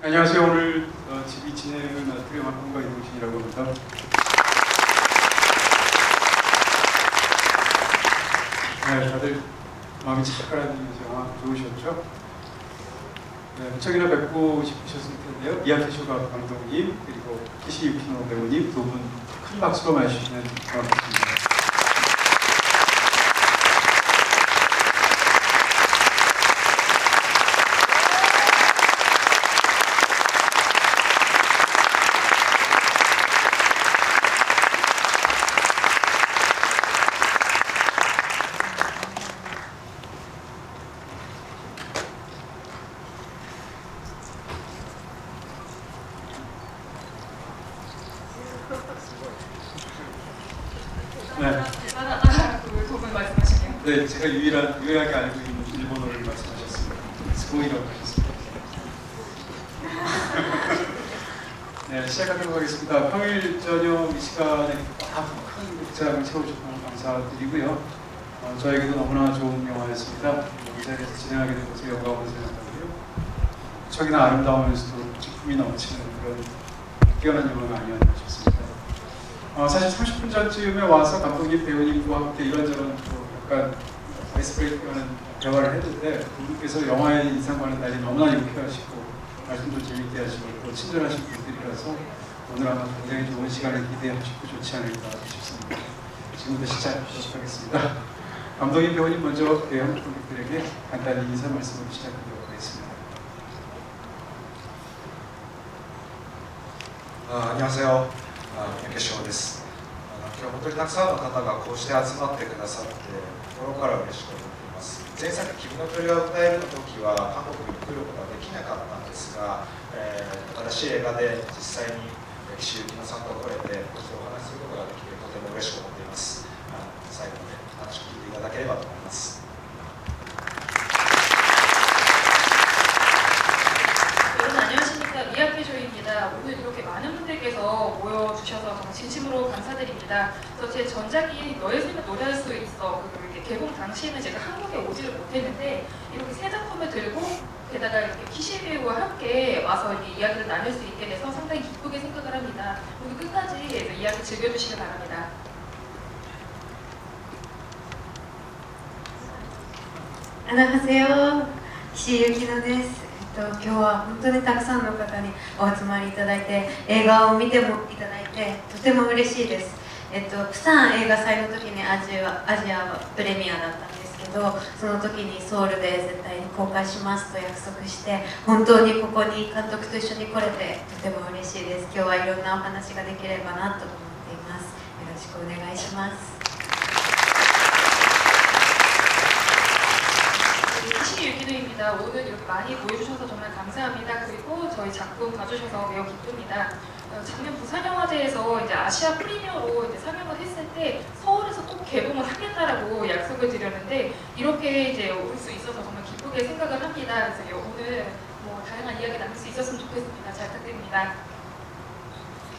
안녕하세요. 오늘 집이 진행을 맡을 영화평론가 이동진이라고 합니다. 네, 다들 마음이 착가라니면서 영화 좋으셨죠? 네, 무척이나 뵙고 싶으셨을 텐데요. 미야케 쇼가 감독님 그리고 키시 유키노 배우님 두 분 큰 박수로 맞으시면 고맙습니다. 네. 두분 말씀하시게요. 네, 제가 유일하게 알고 있는 일본어를 말씀하셨습니다. 스고이라고 하셨습니다. 네, 시작하도록 하겠습니다. 평일 저녁 이 시간에 큰 극장을 채워주셔서 감사드리고요. 저에게도 너무나 좋은 영화였습니다. 이 자리에서 진행하게 된 것에 영광을 생각하고요. 무척이나 아름다우면서도 기품이 넘치는 그런 뛰어난 영화가 아니었나 싶습니다. 사실 30분 전쯤에 와서 감독님, 배우님과 함께 이런저런 약간 아이스브레이크하는 대화를 했는데 그분께서 영화의 인상과는 달리 너무나 유쾌하시고 말씀도 재밌게 하시고 또 친절하신 분들이라서 오늘 아마 굉장히 좋은 시간을 기대하시고 좋지 않을까 싶습니다. 지금부터 시작하도록 하겠습니다. 감독님, 배우님 먼저 한국 관객들에게 간단히 인사 말씀으로 시작하도록 하겠습니다. 안녕하세요. 三宅翔です。今日本当にたくさんの方がこうして集まってくださって心から嬉しく思っています。前作「君の鳥が歌える」の時は韓国に来ることができなかったんですが、新しい映画で実際に岸由紀乃さんと来れてこうしてお話しすることができてとても嬉しく思っています。最後まで楽しく聴いていただければと思います。 미야케 쇼입니다. 오늘 이렇게 많은 분들께서 모여주셔서 정말 진심으로 감사드립니다. 그래서 제 전작인 너의 삶을 노래할 수 있어 이렇게 개봉 당시에는 제가 한국에 오지를 못했는데 이렇게 세 작품을 들고 게다가 이렇게 키시 배우와 함께 와서 이렇게 이야기를 나눌 수 있게 돼서 상당히 기쁘게 생각을 합니다. 오늘 끝까지 이야기 즐겨주시기 바랍니다. 안녕하세요.岸由紀乃です。今日は本当にたくさんの方にお集まりいただいて映画を見てもいただいてとても嬉しいです。プサン映画祭の時にアジアプレミアだったんですけど、その時にソウルで絶対に公開しますと約束して本当にここに監督と一緒に来れてとても嬉しいです。今日はいろんなお話ができればなと思っています。よろしくお願いします。 키시 유키노입니다. 오늘 이렇게 많이 보여주셔서 정말 감사합니다. 그리고 저희 작품 봐주셔서 매우 기쁩니다. 작년 부산영화제에서 이제 아시아 프리미어로 이제 상영을 했을 때 서울에서 꼭 개봉을 하겠다라고 약속을 드렸는데 이렇게 이제 올 수 있어서 정말 기쁘게 생각을 합니다. 그래서 오늘 다양한 이야기 나눌 수 있었으면 좋겠습니다. 잘 부탁드립니다.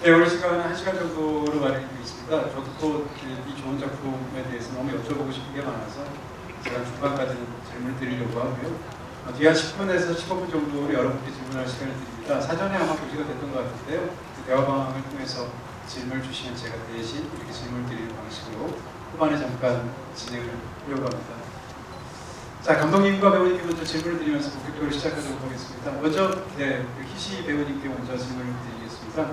네, 오늘 시간은 1시간 정도로 마련되어 있습니다. 저도 또 이 좋은 작품에 대해서 너무 여쭤보고 싶은 게 많아서 제가 중간까지는 질문을 드리려고 하고요. 뒤에 한 10분에서 15분 정도로 여러분께 질문할 시간을 드립니다. 사전에 아마 고지가 됐던 것 같은데요. 그 대화방을 통해서 질문을 주시면 제가 대신 이렇게 질문을 드리는 방식으로 후반에 잠깐 진행을 하려고 합니다. 자, 감독님과 배우님께 먼저 질문을 드리면서 본격적으로 시작하도록 하겠습니다. 먼저 키시 배우님께 먼저 질문을 드리겠습니다.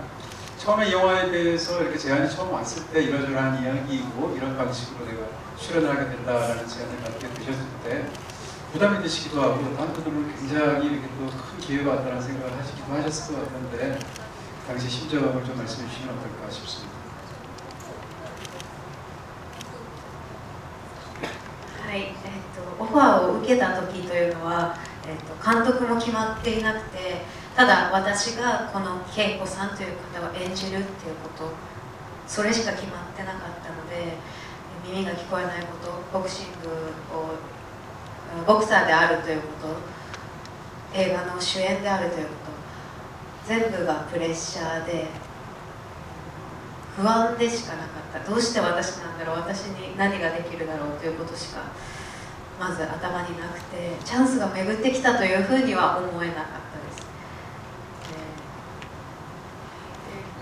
처음에 이 영화에 대해서 이렇게 제안이 처음 왔을 때 이러저러한 이야기이고 이런 방식으로 내가 출연을 하게 된다라는 제안을 받게 되셨을 때 부담이 되시기도 하고 한편으로는 굉장히 이렇게 또 큰 기회가 왔다는 생각을 하시기도 하셨을 것 같은데 당시 심정을 좀 말씀해 주시면 어떨까 싶습니다. はい、オファーを受けた時というのは、監督も決まっていなくて、ただ私がこの恵子さんという方を演じるっていうことそれしか決まってなかったので、耳が聞こえないこと、ボクシングをボクサーであるということ、映画の主演であるということ、全部がプレッシャーで不安でしかなかった。どうして私なんだろう、私に何ができるだろうということしかまず頭になくて、チャンスが巡ってきたというふうには思えなかったです。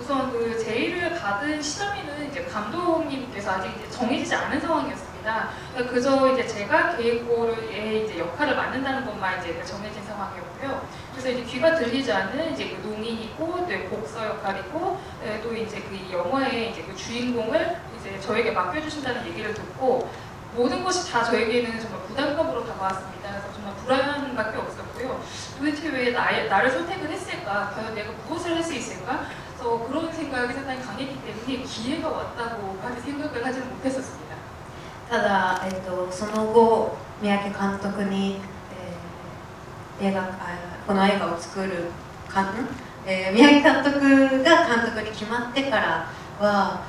우선 그 제의를 받은 시점에는 이제 감독님께서 아직 이제 정해지지 않은 상황이었습니다. 그러니까 그저 이제 제가 계획고의 이제 역할을 맡는다는 것만 이제 정해진 상황이었고요. 그래서 이제 귀가 들리지 않는 이제 그 농인이고 또 복서 역할이고 또 이제 그 영화의 이제 그 주인공을 이제 저에게 맡겨주신다는 얘기를 듣고 모든 것이 다 저에게는 정말 부담감으로 다가왔습니다. 그래서 정말 불안함밖에 없었고요. 도대체 왜 나를 선택을 했을까? 과연 내가 무엇을 할 수 있을까? 그래서 그런 생각이 상당히 강했기 때문에 기회가 왔다고까지 생각을 하지는 못했었습니다. ただ、その後三宅監督に、この映画を作る三宅監督が監督に決まってからは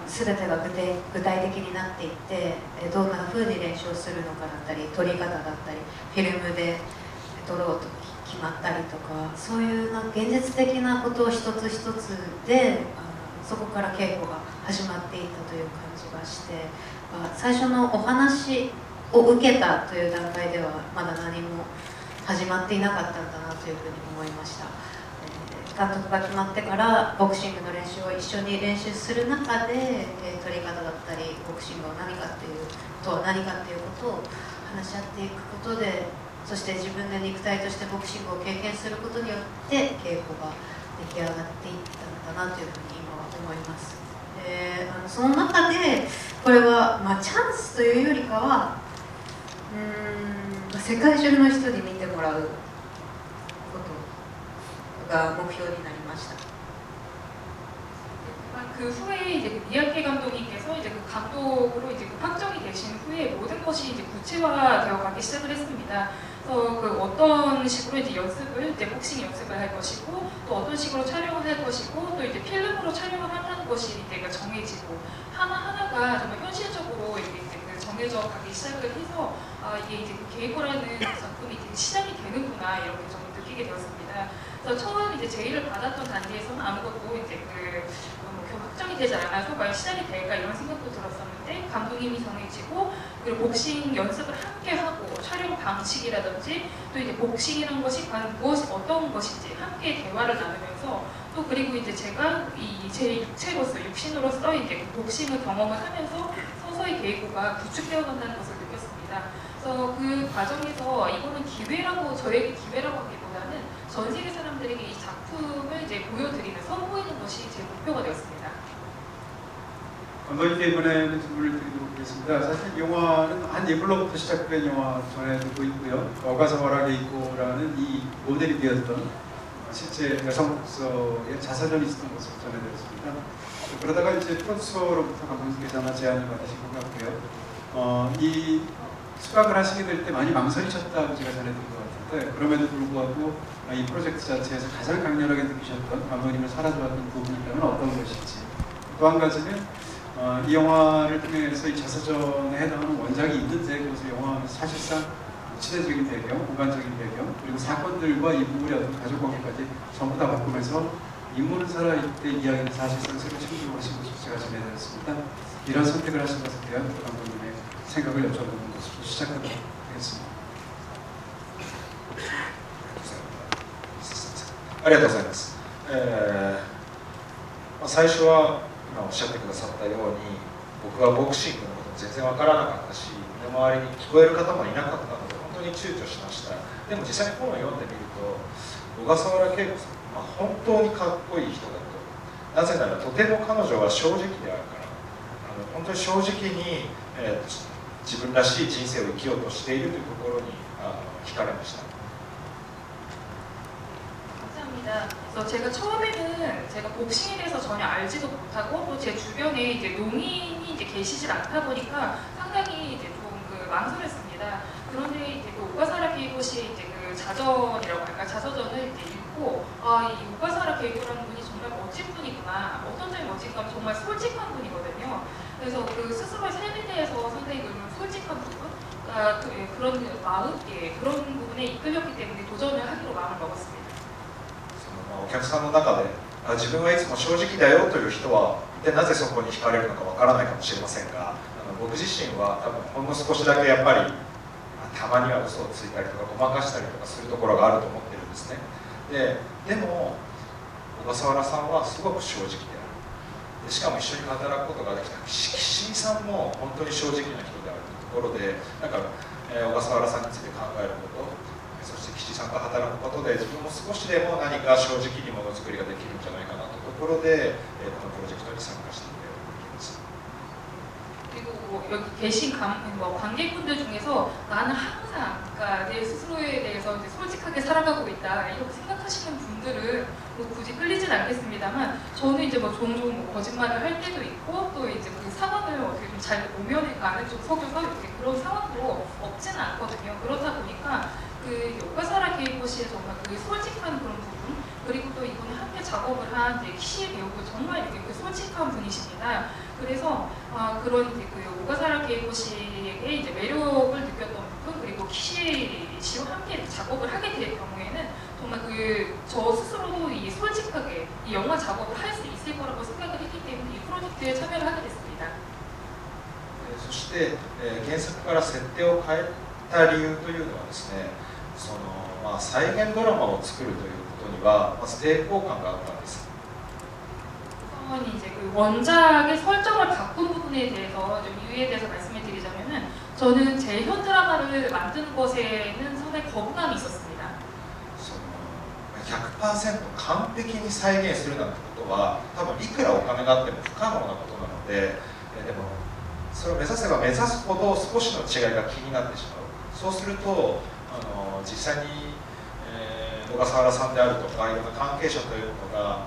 全てが具体的になっていってどんな風に練習をするのかだったり撮り方だったりフィルムで撮ろうと決まったりとかそういう現実的なことを一つ一つでそこから稽古が始まっていったという感じがして最初のお話を受けたという段階ではまだ何も始まっていなかったんだなというふうに思いました。監督が決まってからボクシングの練習を一緒に練習する中で撮り方だったりボクシングは何かっていうとは何かっていうことを話し合っていくことでそして自分で肉体としてボクシングを経験することによって稽古が出来上がっていったんだなというふうに今は思います。その中でこれは、チャンスというよりかは世界中の人に見てもらうことが目標になりました。 그 후에 이제 그 미야케 감독님께서 이제 그 감독으로 이제 그 확정이 되신 후에 모든 것이 이제 구체화되어 가기 시작을 했습니다. 그래서 그 어떤 식으로 이제 연습을 이제 복싱 연습을 할 것이고 또 어떤 식으로 촬영을 할 것이고 또 이제 필름으로 촬영을 한다는 것이 이제 그 정해지고 하나 하나가 정말 현실적으로 이제 그 정해져 가기 시작을 해서 이게 이제 그 계획고라는 작품이 이제 시작이 되는구나 이렇게 좀 느끼게 되었습니다. 그래서 처음 이제 제의를 받았던 단계에서는 아무것도 이제 그 확정이 되지 않아서 과연 시작이 될까 이런 생각도 들었었는데 감독님이 정해지고 그리고 복싱 연습을 함께 하고 촬영 방식이라든지 또 이제 복싱이라는 것이 과연 어떤 것인지 함께 대화를 나누면서 또 그리고 이제 제가 제 육체로서 육신으로서 이제 그 복싱을 경험을 하면서 서서히 계획고가 구축되어 간다는 것을 느꼈습니다. 그래서 그 과정에서 이거는 기회라고 저에게 기회라고 하기보다는 전 세계 사람들에게 이 작품을 이제 보여드리는 선보이는 것이 제 목표가 되었습니다. 감독님께 이번에는 질문을 드리도록 하겠습니다. 사실 이 영화는 한 예불로부터 시작된 영화 전에도 있고요. 어가사와라 게이코라는 이 모델이 되었던 실제 여성 복서의 자서전이 있었던 것으로 전해드렸습니다. 그러다가 이제 프로듀서로부터 감독님께서 아마 제안을 받으신 것 같고요. 이 수락을 하시게 될 때 많이 망설이셨다고 제가 전해드린 것 같은데 그럼에도 불구하고 이 프로젝트 자체에서 가장 강렬하게 느끼셨던 감독님을 사랑해왔던 부분이 있다면 어떤 것인지 또 한 가지는 이 영화를 통해서 이 자서전에 해당하는 원작이 있는데 그것을 영화는 사실상 시대적인 배경, 공간적인 배경 그리고 사건들과 인물의 어떤 가족 관계까지 전부 다 바꾸면서 인물은 살아있을 때 이야기는 사실상 새로 창조하신 것으로 제가 전해드렸습니다. 이런 선택을 하신 것에 대한 감독님의 생각을 여쭤보는 것으로 시작하도록 하겠습니다. ありがとうございます。最初は今おっしゃってくださったように僕はボクシングのことも全然わからなかったし身の回りに聞こえる方もいなかったので本当に躊躇しました。でも実際に本を読んでみると小笠原恵子さん、本当にかっこいい人だと。なぜならとても彼女は正直であるから本当に正直に、自分らしい人生を生きようとしているというところに惹かれました。 그래서 제가 처음에는 제가 복싱에 대해서 전혀 알지도 못하고 또 제 주변에 이제 농인이 이제 계시질 않다 보니까 상당히 이제 좀 그 망설였습니다. 그런데 이제 그 오가사라 게이고시 이제 그 자전이라고 할까 자서전을 이제 읽고 이 오가사라 게이고라는 분이 정말 멋진 분이구나. 어떤 점이 멋진가 하면 정말 솔직한 분이거든요. 그래서 그 스스로의 삶에 대해서 상당히 그 솔직한 부분, 그런 마음, 그런 부분에 이끌렸기 때문에 도전을 하기로 마음을 먹었습니다. お客さんの中で自分はいつも正直だよという人は一体なぜそこに惹かれるのかわからないかもしれませんが僕自身は多分ほんの少しだけやっぱりたまには嘘をついたりとかごまかしたりとかするところがあると思ってるんですね。でも小笠原さんはすごく正直である。でしかも一緒に働くことができた岸井さんも本当に正直な人であるところで、なんか、小笠原さんについて考えること、そして岸井さんと働くことで自分も少しでも何か正直にものづくりができるんじゃないかなというところで、このプロジェクトに参加していきました。 그리고 여기 계신 관객분들 중에서 나는 항상 그러니까 내 스스로에 대해서 이제 솔직하게 살아가고 있다 이렇게 생각하시는 분들은 뭐 굳이 끌리진 않겠습니다만 저는 이제 뭐 종종 뭐 거짓말을 할 때도 있고 또 이제 그 상황을 어떻게 좀 잘 모면해가는 좀 속여서 이렇게 그런 상황도 없지는 않거든요. 그렇다 보니까 그 오가사라 케이코시의 정말 그 솔직한 그런 부분 그리고 또 이번에 함께 작업을 한 키시 배우도 정말 이렇게 그 솔직한 분이십니다. 그래서 그런 이제 그 오가사라 케이코시에게 이제 매력을 느꼈던 부분 그리고 키시 씨와 함께 작업을 하게 될 경우에는 정말 그 저 스스로도 이 솔직하게 이 영화 작업을 할 수 있을 거라고 생각을 했기 때문에 이 프로젝트에 참여를 하게 됐습니다. そして、原作から設定を変えた理由というのはですね、その再現ドラマを作るということにはまず抵抗感があったんです。 우선 이제 그 원작의 설정을 바꾼 부분에 대해서 좀 이유에 대해서 말씀을 드리자면은 저는 제 현 드라마를 만드는 것에는 상당히 거부감이 있었습니다. その 100% 完璧に再現するなんてことは多分いくらお金があっても不可能なことなので、でもそれを目指せば目指すほど少しの違いが気になってしまう。そうすると実際に、小笠原さんであるとかいろんな関係者というのが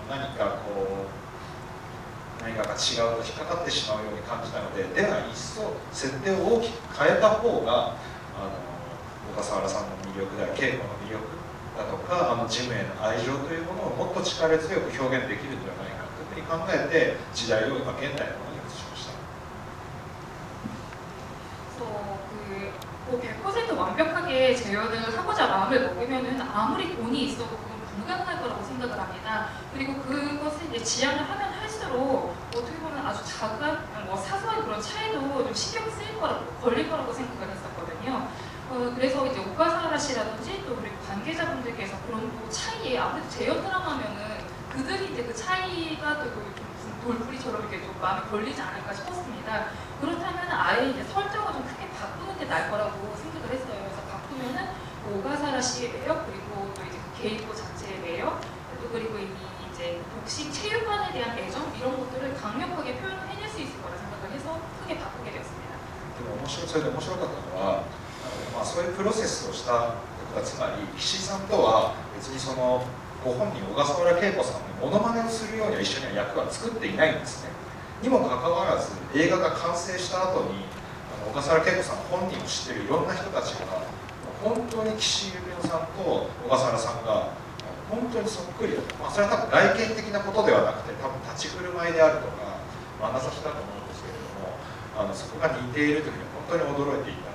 何かこう何かが違うと引っかかってしまうように感じたので、では一層設定を大きく変えた方が小笠原さんの魅力である稽古の魅力だとかジムへの愛情というものをもっと力強く表現できるのではないかというふうに考えて時代を今現代のものに移しました。 100% 완벽하게 재현을 하고자 마음을 먹으면은 아무리 돈이 있어도 그건 불가능할 거라고 생각을 합니다. 그리고 그것을 이제 지향을 하면 할수록 어떻게 보면 아주 작은 뭐 사소한 그런 차이도 좀 신경 쓰일 거라고 걸릴 거라고 생각을 했었거든요. 그래서 이제 오가사와라 씨라든지 또 그리고 관계자분들께서 그런 뭐 차이에 아무래도 재현 드라마면은 그들이 이제 그 차이가 또 돌부리처럼 이렇게 좀 마음에 걸리지 않을까 싶었습니다. 그렇다면 아예 이제 설정을 좀 크게 바꾸는 게 나을 거라고 생각을 했어요. 그래서 바꾸면은 오가사라 씨의 매력 그리고 또 이제 개인고 자체의 매력 또 그리고 이제 복식 체육관에 대한 애정 이런 것들을 강력하게 표현해낼 수 있을 거라 생각을 해서 크게 바꾸게 되었습니다. でもそれで面白かったのはそういうプロセスをしたことはつまり岸井さんとは別にそのご本人小笠原恵子さんのモノマネをするようには一緒には役は作っていないんですね。にもかかわらず映画が完成した後に小笠原恵子さん本人を知っているいろんな人たちが本当に岸井ゆきのさんと小笠原さんが本当にそっくりだと、それは多分外見的なことではなくて多分立ち振る舞いであるとか眼差しだと思うんですけれどもそこが似ているというふうに本当に驚いていた。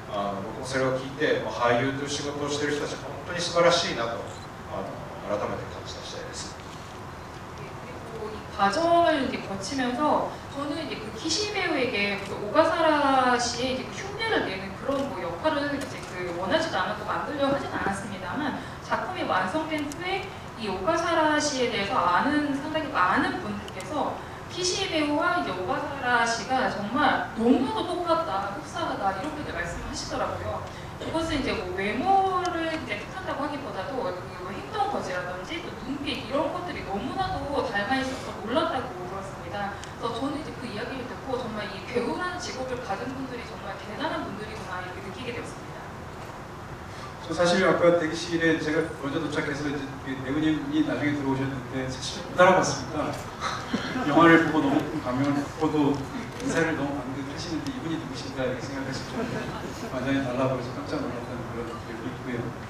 僕もそれを聞いて俳優という仕事をしている人たちは本当に素晴らしいなと改めて感じた次第です。 그리고 이 과정을 이제 거치면서 저는 이제 그 키시 배우에게 그 오가사라 씨의 이제 그 흉내를 내는 그런 뭐 역할을 이제 그 원하지도 않았고 만들려 하진 않았습니다만 작품이 완성된 후에 이 오가사라 씨에 대해서 아는 상당히 많은 분들께서 키시 배우와 이제 오가사라 씨가 정말 너무나도 똑같다, 흡사하다 이렇게 말씀하시더라고요. 그것은 이제 뭐 외모를 이제 뜻한다고 하기보다도 그 행동 거지라든지 또 눈빛 이런 것들이 너무나도 닮아 있어서 놀랐다고 들었습니다. 그래서 저는 이제 그 이야기를 듣고 정말 이 배우라는 직업을 가진 분들이 정말 대단한 분들이구나 이렇게 느끼게 되었습니다. 저 사실 아까 대기실에 제가 먼저 도착해서 이제 배우님이 나중에 들어오셨는데 사실 못 알아봤습니다. 영화를 보고 너무 큰 감명을 받고도 인사를 너무 방금 하시는데 이분이 누구신가 이렇게 생각하실 정도로 완전히 달라 보여서 깜짝 놀랐다는 그런 기억이 있고요.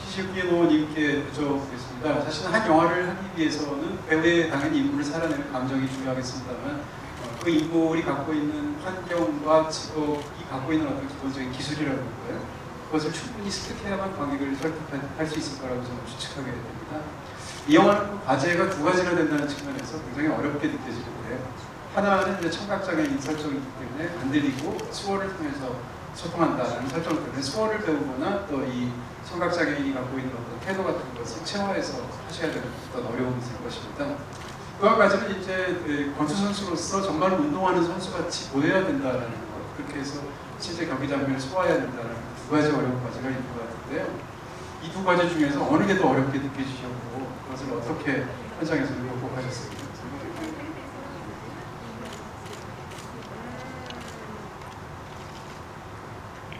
키시우키노님께 여쭤보겠습니다. 사실 한 영화를 하기 위해서는 배우의 당연히 인물을 살아내는 감정이 중요하겠습니다만 그 인물이 갖고 있는 환경과 직업이 갖고 있는 어떤 기본적인 기술이라는 거예요. 그것을 충분히 습득해야만 관객을 설득할 수 있을 거라고 저는 추측하게 됩니다. 이 영화는 그 과제가 두 가지나 된다는 측면에서 굉장히 어렵게 느껴지는데요. 하나는 이제 청각장애인 설정이기 때문에 안 들리고 수어를 통해서 소통한다라는 설정을 때문에 수어를 배우거나 또 이 청각장애인이 갖고 있는 어떤 태도 같은 것을 체화해서 하셔야 되는 어떤 어려움이 있을 것입니다. 또 한 가지는 이제 권투 선수로서 정말 운동하는 선수같이 보여야 된다라는 것, 그렇게 해서 실제 경기 장면을 소화해야 된다는 두 가지 어려운 과제가 있는 것 같은데요. 이 두 가지 중에서 어느 게 더 어렵게 느껴지셨고 그것을 어떻게 현장에서 극복하셨습니까?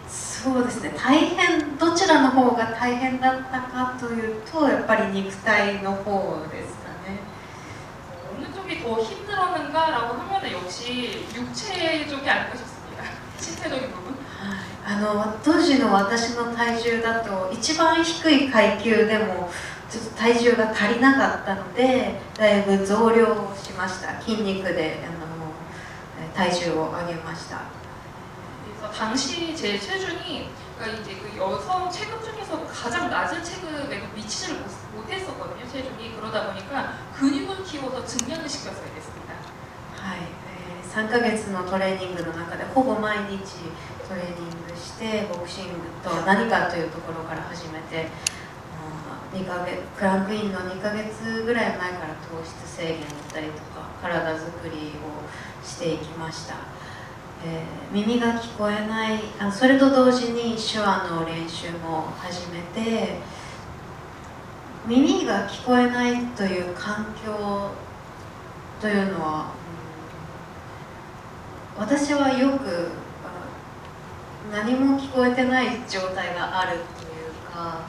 そうですね、大変、どちらの方が大変だったかというと、やっぱり肉体の方ですかね。 어느 쪽이 더 힘들었는가라고 하면은 역시 육체 쪽이 아닐까 싶습니다. 신체적인 부분. 当時の私の体重だと、一番低い階級でもちょっと体重が足りなかったので、だいぶ増量しました。筋肉で体重を上げました。 그래서 당시 제 체중이 그러니까 이제 그 여성 체급 중에서 가장 낮은 체급에 미치지를 못했었거든요. 체중이 그러다 보니까 근육을 키워서 증량을 시켰어야 됐습니다. はい、3ヶ月のトレーニングの中でほぼ毎日トレーニングしてボクシングとは何かというところから始めて、2ヶ月クランクインの2ヶ月ぐらい前から糖質制限だったりとか体作りをしていきました。耳が聞こえない、それと同時に手話の練習も始めて、耳が聞こえないという環境というのは、私はよく何も聞こえてない状態があるというか、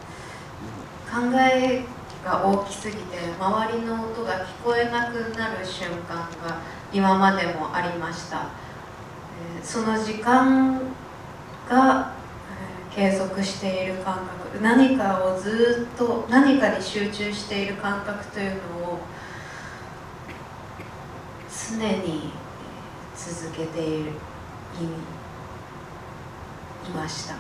考えが大きすぎて周りの音が聞こえなくなる瞬間が今までもありました。その時間が継続している感覚、何かをずっと何かに集中している感覚というのを常に続けていました。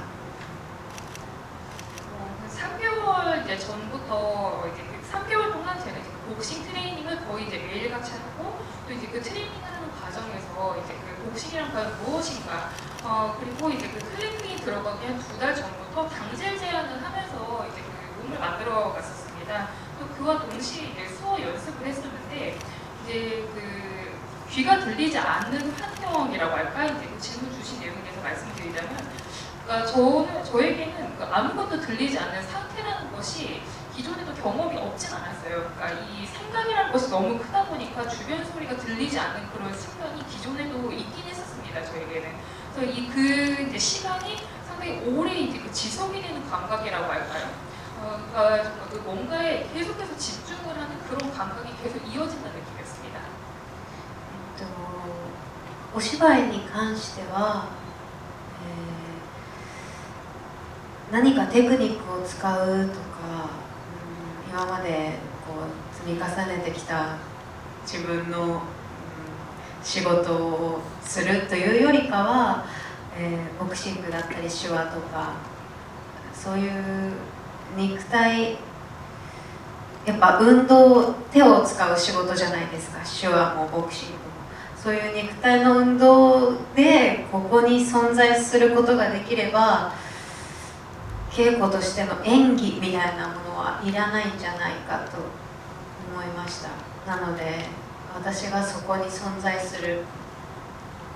3개월 이제 전부터 이제 3개월 동안 제가 이제 복싱 트레이닝을 거의 이제 매일같이 하고 또 이제 그 트레이닝하는 과정에서 이제 그 복싱이란 과연 무엇인가 그리고 이제 그 클리닉이 들어가기 한 2달 전부터 당질 제한을 하면서 이제 그 몸을 만들어 갔었습니다. 또 그와 동시에 이제 수어 연습을 했었는데 이제 그 귀가 들리지 않는 환경이라고 할까 이제 그 질문 주신 내용에 대해서 말씀드리자면. 그러니까 저에게는 아무것도 들리지 않는 상태라는 것이 기존에도 경험이 없진 않았어요. 그러니까 이 생각이라는 것이 너무 크다 보니까 주변 소리가 들리지 않는 그런 순간이 기존에도 있긴 했었습니다. 저에게는. 그래서 이 이제 시간이 상당히 오래 이제 그 지속이 되는 감각이라고 할까요? 그러니까 정말 그 뭔가에 계속해서 집중을 하는 그런 감각이 계속 이어진다는 느낌이었습니다. お芝居に関しては、何かテクニックを使うとか、今までこう積み重ねてきた自分の、仕事をするというよりかは、ボクシングだったり手話とかそういう肉体、やっぱ運動、手を使う仕事じゃないですか。手話もボクシングもそういう肉体の運動でここに存在することができれば、稽古としての演技みたいなものはいらないんじゃないかと思いました。なので私がそこに存在する、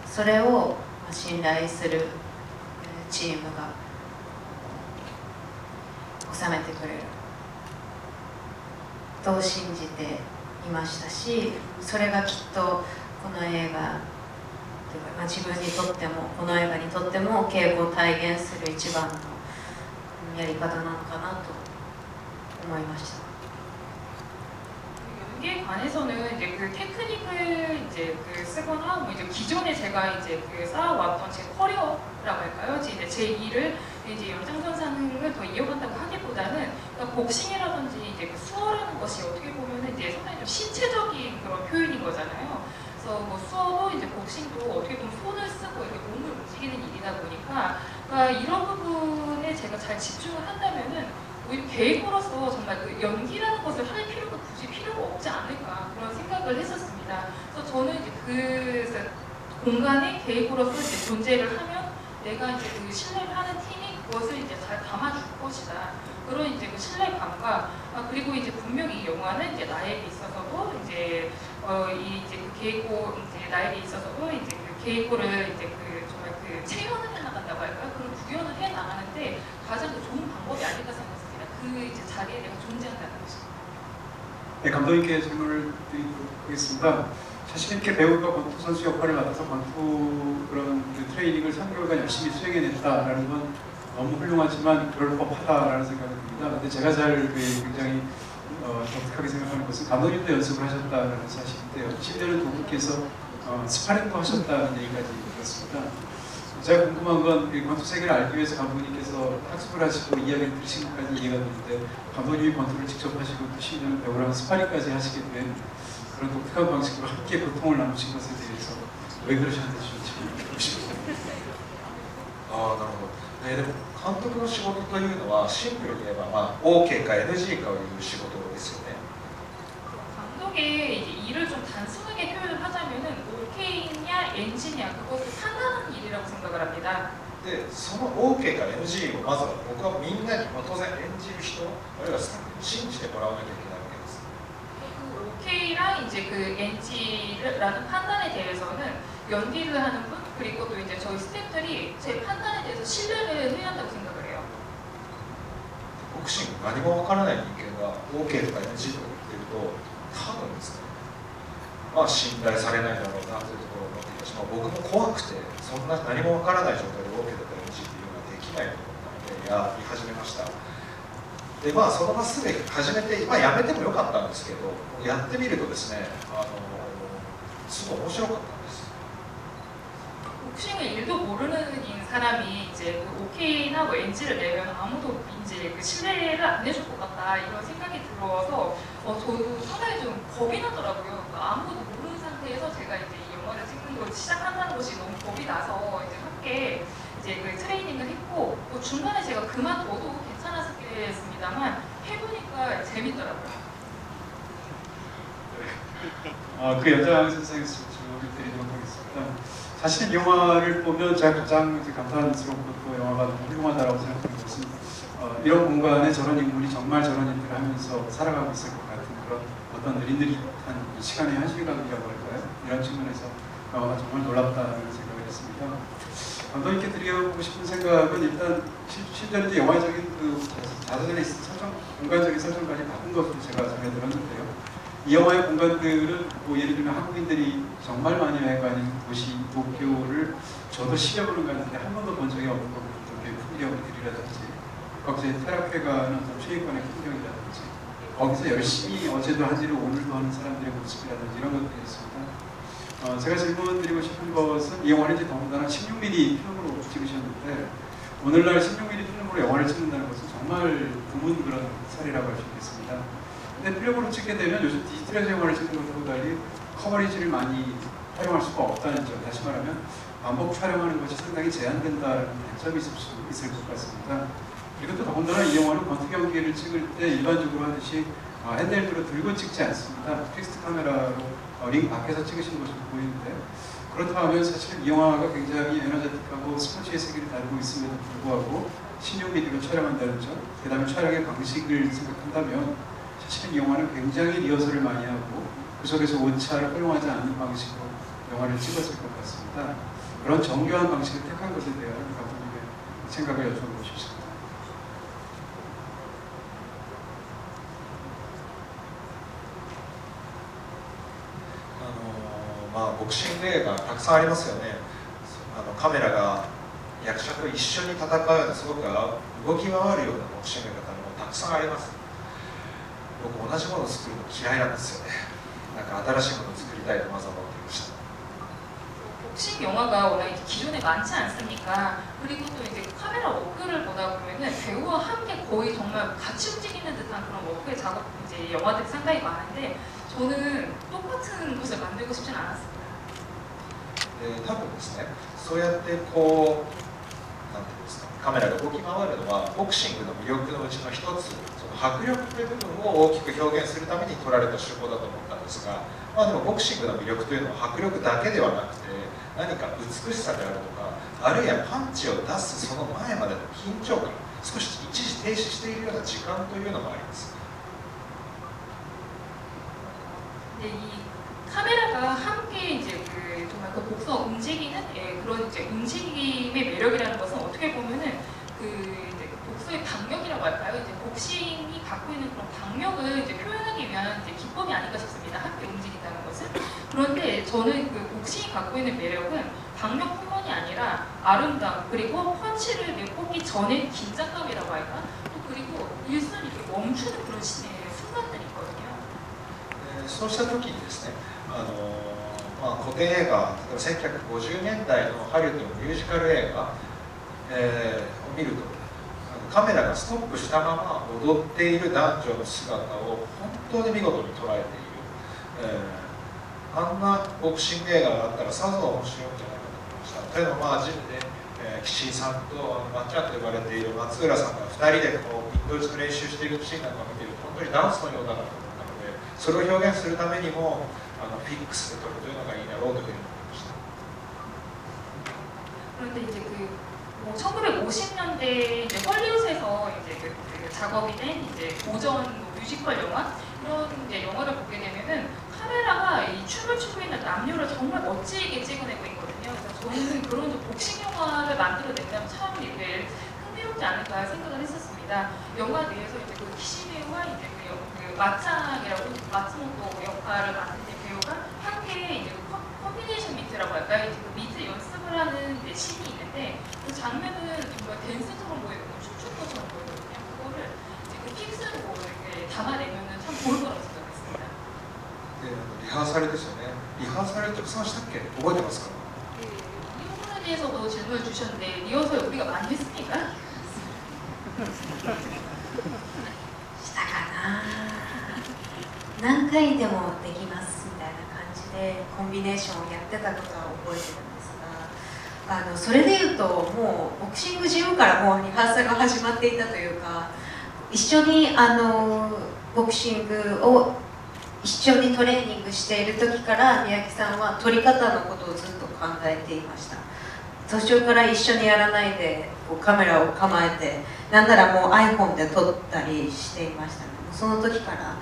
それを信頼するチームが収めてくれると信じていましたし、それがきっとこの映画というか、自分にとってもこの映画にとっても稽古を体現する一番のやり方なのかなと思いました。 연기에 관해서는 이제 그 테크닉을 이제 그 쓰거나 뭐 이제 기존에 제가 이제 그 쌓아왔던 제 커리어라고 할까요? 이제 제 일을 이제 연장선상을 더 이어간다고 하기보다는 그러니까 복싱이라든지 이제 그 수어라는 것이 어떻게 보면은 이제 상당히 좀 신체적인 그런 표현인 거잖아요. 그래서 뭐 수어도 이제 복싱도 어떻게 보면 손을 쓰고 이렇게 몸을 움직이는 일이다 보니까 그러니까 이런 부분에 제가 잘 집중을 한다면은 오히려 계획으로서 정말 그 연기라는 것을 할 필요가 굳이 필요가 없지 않을까 그런 생각을 했었습니다. 그래서 저는 이제 그 공간에 계획으로서 이제 존재를 하면 내가 이제 그 신뢰를 하는 팀이 그것을 이제 잘 담아줄 것이다. 그런 이제 그 신뢰감과 그리고 이제 분명히 이 영화는 이제 나에게 있어서도 이제 이 이제 그 게이코 이제 나에게 있어서도 이제 그 게이코를 이제 그 정말 그 체현을 해 나간다고 할까요? 그런 구현을 해 나가는데 가장 그 좋은 방법이 아닐까 생각했습니다. 그 이제 자리에 내가 존재한다는 것입니다. 네, 감독님께 질문을 드리도록 하겠습니다. 자신 있게 배우가 권투 선수 역할을 맡아서 권투 그런 그 트레이닝을 3개월간 열심히 수행해냈다라는 건 너무 훌륭하지만 그럴 법하다라는 생각이 듭니다. 근데 제가 굉장히 독특하게 생각하는 것은 감독님도 연습을 하셨다는 사실인데요. 심지어는 두 분께서 스파링도 하셨다는 얘기까지 들었습니다. 제가 궁금한 건 권투 세계를 알기 위해서 감독님께서 학습을 하시고 이야기를 들으신 것까지 이해가 되는데 감독님이 권투를 직접 하시고 또 심지어는 배우랑 스파링까지 하시게 된 그런 독특한 방식으로 함께 고통을 나누신 것에 대해서 왜 그러셨는지 좀 듣고 싶습니다. ああ、なるほど。でも監督の仕事というのはシンプルに言えば、まあ、OK か NG かをいう仕事ですよね。 감독의 이제 일을 좀 단순하게 표현을 하자면은 OK냐 NG냐 그것을 판단하는 일이라고 생각을 합니다. で、その OK か NG をまずは僕はみんなに、まあ、当然演じる人、あるいはスタッフに信じてもらわなきゃいけないわけです。 그 OK랑 이제 그 NG라는 판단에 대해서는 연기를 하는 분 그리고 또 이제 저희 스태프들이 제 판단에 대해서 신뢰를 해야 한다고 생각을 해요. ボクシング何もわからない人間が OK とか NG とか言ってると多分ですね、まあ信頼されないだろうなというところを思っていたし、まあ、僕も怖くてそんな何もわからない状態で OK とか NG っていうのはできないと思ったのでやり始めました。でまあそのまますぐ始めて、まあ、やめてもよかったんですけど、やってみるとですね、すごい面白かったんです。 복싱을 일도 모르는 사람이 이제 그 OK나 뭐 NG를 내면 아무도 이제 그 신뢰를 안 해줄 것 같다 이런 생각이 들어서 저도 상당히 좀 겁이 나더라고요. 아무도 모르는 상태에서 제가 이제 이 영화를 찍는 걸 시작한다는 것이 너무 겁이 나서 이제 함께 이제 그 트레이닝을 했고 또 중간에 제가 그만둬도 괜찮았겠습니다만 해보니까 재밌더라고요. 그 연장선상에서 질문을 드리도록 하겠습니다. 사실 이 영화를 보면 제가 가장 감탄스럽고 또 영화가 너무 훌륭하다고 생각하는 것은 이런 공간에 저런 인물이 정말 저런 일들을 하면서 살아가고 있을 것 같은 그런 어떤 느릿느릿한 시간의 현실감이라고 할까요? 이런 측면에서 영화가 정말 놀랍다는 생각을 했습니다. 감독님께 드려보고 싶은 생각은 일단 실제로 이제 영화적인 그 자세전에 있는 설정, 공간적인 설정까지 바꾼 것으로 제가 전해 들었는데요. 이 영화의 공간들은 뭐 예를 들면 한국인들이 정말 많이 여행가는 도시 도쿄를 저도 10여 번을 갔는데 한 번도 본 적이 없는 도쿄의 풍경들이라든지 거기서 테라페가는 어떤 최익관의 풍경이라든지 거기서 열심히 어제도 하지를 오늘도 하는 사람들의 모습이라든지 이런 것들이 있습니다. 제가 질문드리고 싶은 것은 이 영화를 이제 더군다나 16mm 필름으로 찍으셨는데 오늘날 16mm 필름으로 영화를 찍는다는 것은 정말 드문 그런 사례라고 할 수 있겠습니다. 근데 필름으로 찍게 되면 요즘 디지털에서 영화를 찍는 것과 달리 커버리지를 많이 활용할 수가 없다는 점, 다시 말하면 반복 촬영하는 것이 상당히 제한된다는 단점이 있을 것 같습니다. 그리고 또 더군다나 이 영화는 권투 경기를 찍을 때 일반적으로 하듯이 핸드헬드로 들고 찍지 않습니다. 픽스트 카메라로 링 밖에서 찍으신 것으로 보이는데 그렇다면 사실 이 영화가 굉장히 에너제틱하고 스포츠의 세계를 다루고 있음에도 불구하고 16mm로 촬영한다는 점, 그 다음에 촬영의 방식을 생각한다면 사실 이 영화는 굉장히 리허설을 많이 하고 그 속에서 오차를 활용하지 않는 방식으로 영화를 찍었을 것 같습니다. 그런 정교한 방식을 택한 것에 대한 감독님의 생각을 여쭤보고 싶습니다. まあ、ボクシング映画たくさんありますよね。カメラが役者と一緒に戦うようなすごく動き回るようなボクシング映画もたくさんあります。僕同じものを作るの嫌いなんですよね。なんか新しいものを作りたいとまずは思っていました。 복싱 영화가 워낙 이제 기존에 많지 않습니까? 그리고 또 이제 카메라 워크를 보다 보면은 배우와 함께 거의 정말 같이 움직이는 듯한 그런 워크의 작업 이제 영화들이 상당히 많은데 저는 똑같은 것을 만들고 싶진 않았습니다. 多分ですね、そうやってこうなんていうんですか、カメラが動き回るのはボクシングの魅力のうちの一つ、その迫力という部分を大きく表現するために取られた手法だと思ったんですが、まあでもボクシングの魅力というのは迫力だけではなくて。 何か美しさであるとかあるいはパンチを出すその前までの緊張感、少し一時停止しているような時間というのもあります。 근데 이 카메라가 함께 이제 그 정말 그 복서가 움직이는 그런 이제 움직임의 매력이라는 것은 어떻게 보면은 그 이제 복서의 박력이라고 할까요? 이제 복싱이 갖고 있는 그런 박력을 이제 표현하기 위한 이제 기법이 아닌가 싶습니다. 함께 움직인다는 것은. 그런데 저는 그 복싱이 갖고 있는 매력은 박력뿐만이 아니라 아름다움, 그리고 펀치를 뽑기 전에 긴장감이라고 할까? 또 그리고 일순이 이렇게 멈추는 그런 순간들이 있거든요. そうした時にですね、古典映画、例えば1950年代のハリウッドのミュージカル映画、を見ると、カメラがストップしたまま踊っている男女の姿を本当に見事に捉えている、あんなボクシング映画があったらさぞ面白いんじゃないかと思いました。というのはジムで、岸井さんとまっちゃんと呼ばれている松浦さんが2人でこう一等一の練習しているシーンなんかを見ていると本当にダンスのようだなと思ったので、それを表現するためにもフィックスで撮るというのがいいだろうというふうに思いました。 그런데 이제 뭐 1950년대 이제 헐리우드에서 이제 그 작업이 된 이제 고전 뮤지컬 영화 이런 이제 영화를 보게 되면은 카메라가 이 춤을 추고 있는 남녀를 정말 멋지게 찍어내고 있거든요. 그래서 저는 그런 좀 복싱 영화를 만들어낸다면 참 이게 흥미롭지 않을까 생각을 했었습니다. 영화 내에서 이제 그 키시베와 이제 그 마짱이라고 마츠모토 역할을 맡은 배우가 함께 이제 컴비네이션 미트라고 할까요? 이제 그 미트 연습을 하는 씬이 있는데 그 장면은 정말 댄스처럼 보이고 춤추는 것처럼 보이거든요. 그거를 이제 그 픽스로 이렇게 담아내면은 참 좋을 거라고 생각했습니다. リハーサルですよね。リハーサルってそうしたっけ？覚えてますか？ 이 부분에 대해서도 질문을 주셨는데 리허설 우리가 많이 했습니까? したかな。何回でもできますみたいな感じでコンビネーションをやってたことは覚えてるんですが、それでいうともうボクシングジムからもうリハーサルが始まっていたというか、一緒にボクシングを一緒にトレーニングしている時から宮城さんは撮り方のことをずっと考えていました。途中から一緒にやらないでこうカメラを構えて、なんならもう iPhone で撮ったりしていましたね。その時から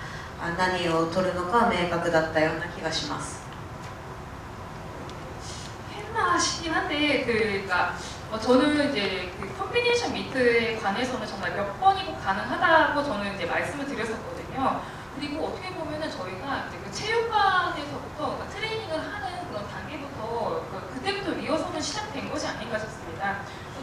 何を撮るのか明確だったような気がします。 했나 싶긴 한데 그러니까 저는 이제 그 컴비네이션 미트에 관해서는 정말 몇 번이고 가능하다고 저는 이제 말씀을 드렸었거든요. 그리고 어떻게 보면은 저희가 이제 그 체육관에서부터 그러니까 트레이닝을 하는 그런 단계부터 그때부터 리허설은 시작된 것이 아닌가 싶습니다.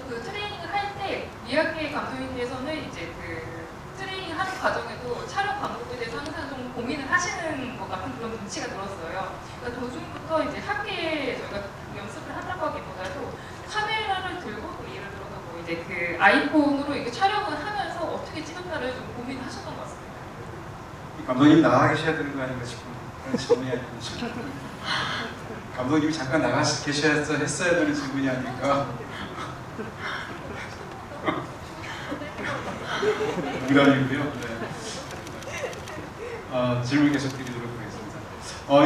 그 트레이닝을 할 때 미야케 감독님께서는 이제 그 트레이닝 하는 과정에도 촬영 방법에 대해서 항상 좀 고민을 하시는 것 같은 그런 눈치가 들었어요. 그러니까 도중부터 이제 함께 저희가 연습을 한다고 하기보다도 카메라를 들고 예를 들어서 뭐 이제 그 아이폰으로 이렇게 촬영을 하면서 어떻게 찍을까를 좀 고민을 하셨던 것 같습니다. 감독님이 나가 계셔야 되는 거 아닌가 싶은 그런 질문이 아닌가. 감독님이 잠깐 나가 계셔야 했어야 되는 질문이 아닌가. 농담이고요. 네. 질문 계속 드리도록 하겠습니다.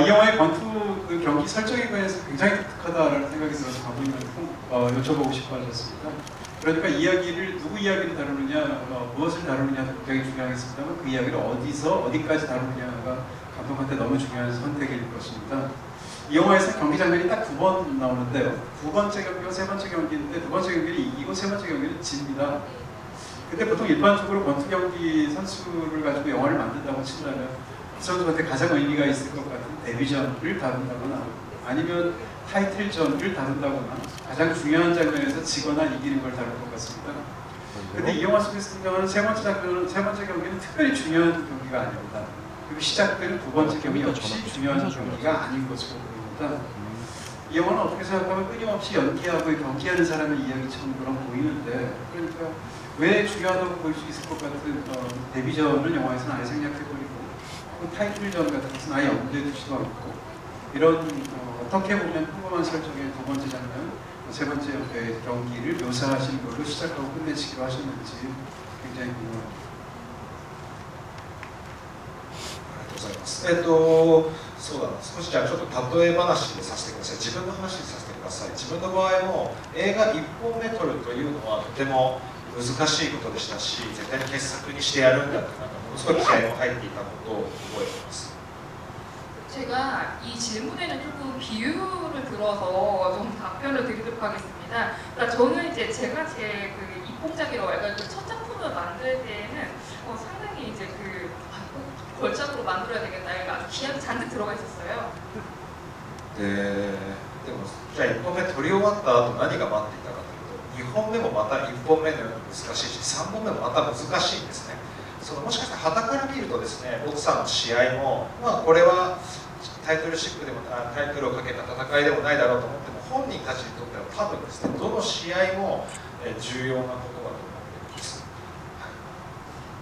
이 영화의 권투 그 경기 설정에 관해서 굉장히 독특하다라는 생각이 들어서 감독님한테 여쭤보고 싶어 하셨습니다. 그러니까 이야기를 누구 이야기를 다루느냐, 무엇을 다루느냐도 굉장히 중요하겠습니다만 그 이야기를 어디까지 다루느냐가 감독한테 너무 중요한 선택일 것입니다. 이 영화에서 경기 장면이 딱 2번 나오는데요. 2번째 경기와 3번째 경기인데 2번째 경기를 이기고 3번째 경기를 집니다. 근데 보통 일반적으로 권투 경기 선수를 가지고 영화를 만든다고 친다면 그 선수한테 가장 의미가 있을 것 같은 데뷔전을 다룬다거나 아니면 타이틀전을 다룬다거나 가장 중요한 장면에서 지거나 이기는 걸 다룰 것 같습니다. 근데 이 영화 속에서 등장하는 세 번째 경기는 특별히 중요한 경기가 아닙니다. 그리고 시작되는 2번째 경기 역시 중요한 경기가 아닌 것으로 보입니다. 이 영화는 어떻게 생각하면 끊임없이 연기하고 경기하는 사람의 이야기처럼 그런 보이는데, 그러니까 왜 중요하다고 보일 수 있을 것 같은 데뷔전을 영화에서는 아예 생략해버리고 타이틀전 같은 것은 아예 염두에 두지도 않고 이런 어떻게 보면 평범한 설정의 2번째 장면, 3번째 경기를 묘사하신 걸로 시작하고 끝내시기로 하셨는지 굉장히 궁금합니다. ありがとうございます。そうだな、少しじゃあちょっと例え話でさせてください。自分の話でさせてください。自分の場合も映画1本目撮るというのはとても難しいことでしたし、絶対に傑作にしてやるんだってなんかものすごい気合も入っていたことを覚えています。 제가 이 질문에는 조금 비유를 들어서 좀 답변을 드리도록 하겠습니다. 그러니까 저는 이제 제가 제 그 입봉작이라고 약간 그첫 작품을 만들 때에는 상당히 이제 꼭 걸작으로 만들어야 되겠다. 이거 아주 기합이 잔뜩 들어가 있었어요. でもじゃあ1本目撮り終わった後何が待っていたかというと、2本目もまた1本目のように難しいし、3本目もまた難しいんですね。そのもしかしたら傍から見るとですね、ボクサーの試合も、まあ、これはタイトルシップでもタイトルをかけた戦いでもないだろうと思っても、本人たちにとっては多分ですね、どの試合も重要なことだと思っています。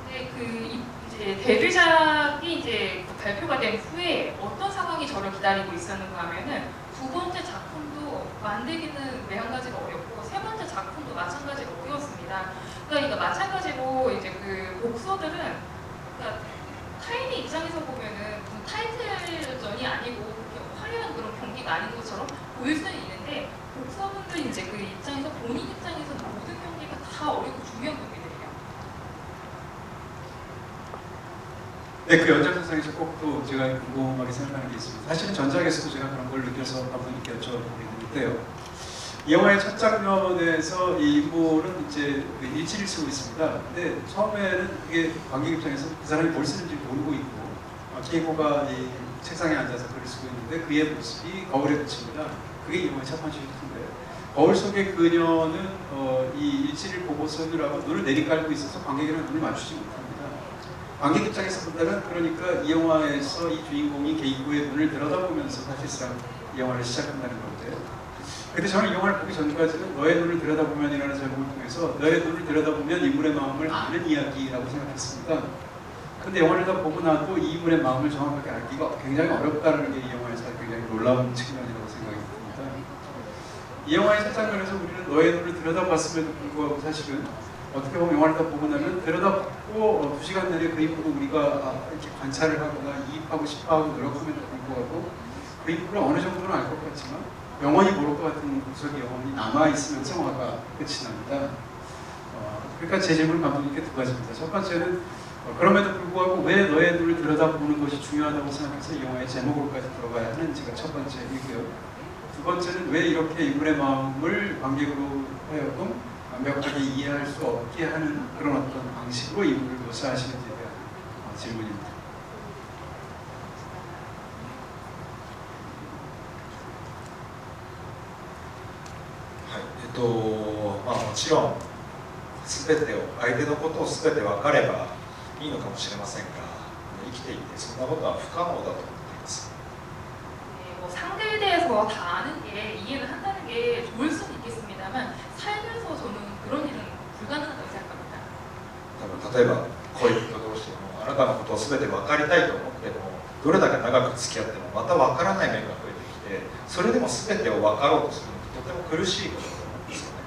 근데 이제 데뷔작이 이제 발표가 된 후에 어떤 상황이 저를 기다리고 있었는가 하면은 두 번째 작품도 만들기는 매한가지로 어렵고 세 번째 작품도 마찬가지로 어려웠습니다. 그러니까 마찬가지로 이제 그 복서들은 그러니까 타인의 입장에서 보면은 타이틀전이 아니고 그렇게 화려한 그런 경기가 아닌 것처럼 보일 수는 있는데 복서분들 이제 그 입장에서 본인 입장에서 모든 경기가 다 어렵고 중요한 경기들이에요. 네, 그 연장선상에서 꼭 또 제가 궁금하게 생각하는 게 있습니다. 사실은 전작에서도 제가 그런 걸 느껴서 감독님께 여쭤보게 되는데요. 이 영화의 첫 장면에서 이 인물은 이제 일지를 쓰고 있습니다. 근데 처음에는 이게 관객 입장에서 그 사람이 뭘 쓰는지 모르고 있고, 케이코가 이 책상에 앉아서 글을 쓰고 있는데 그의 모습이 거울에 비칩니다. 그게 이 영화의 첫 번째 힌트인데, 거울 속의 그녀는 이 일지를 보고 쓰느라고 눈을 내리깔고 있어서 관객이랑 눈을 맞추지 못합니다. 관객 입장에서 본다면 그러니까 이 영화에서 이 주인공이 케이코의 눈을 들여다보면서 사실상 이 영화를 시작한다는 건데요. 근데 저는 이 영화를 보기 전까지는 너의 눈을 들여다보면이라는 제목을 통해서 너의 눈을 들여다보면 인물의 마음을 아는 이야기라고 생각했습니다. 근데 영화를 다 보고 나도 이 인물의 마음을 정확하게 알기가 굉장히 어렵다는 게 이 영화에서 굉장히 놀라운 측면이라고 생각이 듭니다. 이 영화의 첫 장면에서 우리는 너의 눈을 들여다봤음에도 불구하고 사실은 어떻게 보면 영화를 다 보고 나면 들여다보고 2시간 내내 그 인물을 우리가 이렇게 관찰을 하거나 이입하고 싶어하고 노력함에도 불구하고 그 인물을 어느 정도는 알 것 같지만 영원히 모를 것 같은 구석이 영원히 남아있으면서 영화가 끝이 납니다. 그러니까 제 질문 감독님께 두 가지입니다. 첫 번째는 그럼에도 불구하고 왜 너의 눈을 들여다보는 것이 중요하다고 생각해서 이 영화의 제목으로까지 들어가야 하는지가 첫 번째이고요. 두 번째는 왜 이렇게 인물의 마음을 관객으로 하여금 완벽하게 이해할 수 없게 하는 그런 어떤 방식으로 인물을 묘사하시는지에 대한 질문입니다. まあ、もちろん全てを相手のことを全て分かればいいのかもしれませんが、生きていてそんなことは不可能だと思っています。 뭐 상대에 대해서 다 아는 게 이해를 한다는 게 좋을 수는 있겠습니다만 살면서 저는 그런 일은 불가능하다고 생각합니다. 多分例えば恋人同士でもあなたのことを全て分かりたいと思ってもどれだけ長く付き合ってもまた分からない面が増えてきて、それでも全てを分かろうとするのってとても苦しいことだと思うんですよね。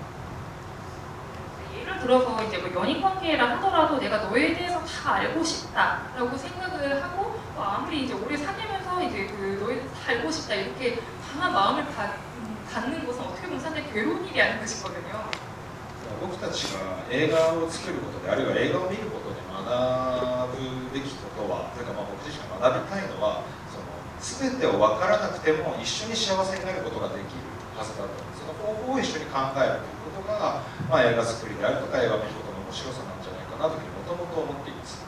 예를 들어서 이제 뭐 연인 관계라 하더라도 내가 너에 대해서 다 알고 싶다라고 생각을 하고 아무리 이제 오래 사귀면서 이제 그 너에 대해서 다 알고 싶다 이렇게 강한 마음을 갖는 것은 어떻게 보면 상당히 괴로운 일이 아닌가 싶거든요. 僕たちが映画を作ることで、あるいは映画を見ることで学ぶべきことは、というかまあ僕自身が学びたいのは、全てを分からなくても一緒に幸せになることができるはずだと、その方法を一緒に考えるということが、まあ、映画作りであるとか映画を見ることの面白さなんじゃないかなというふうにもともと思っています。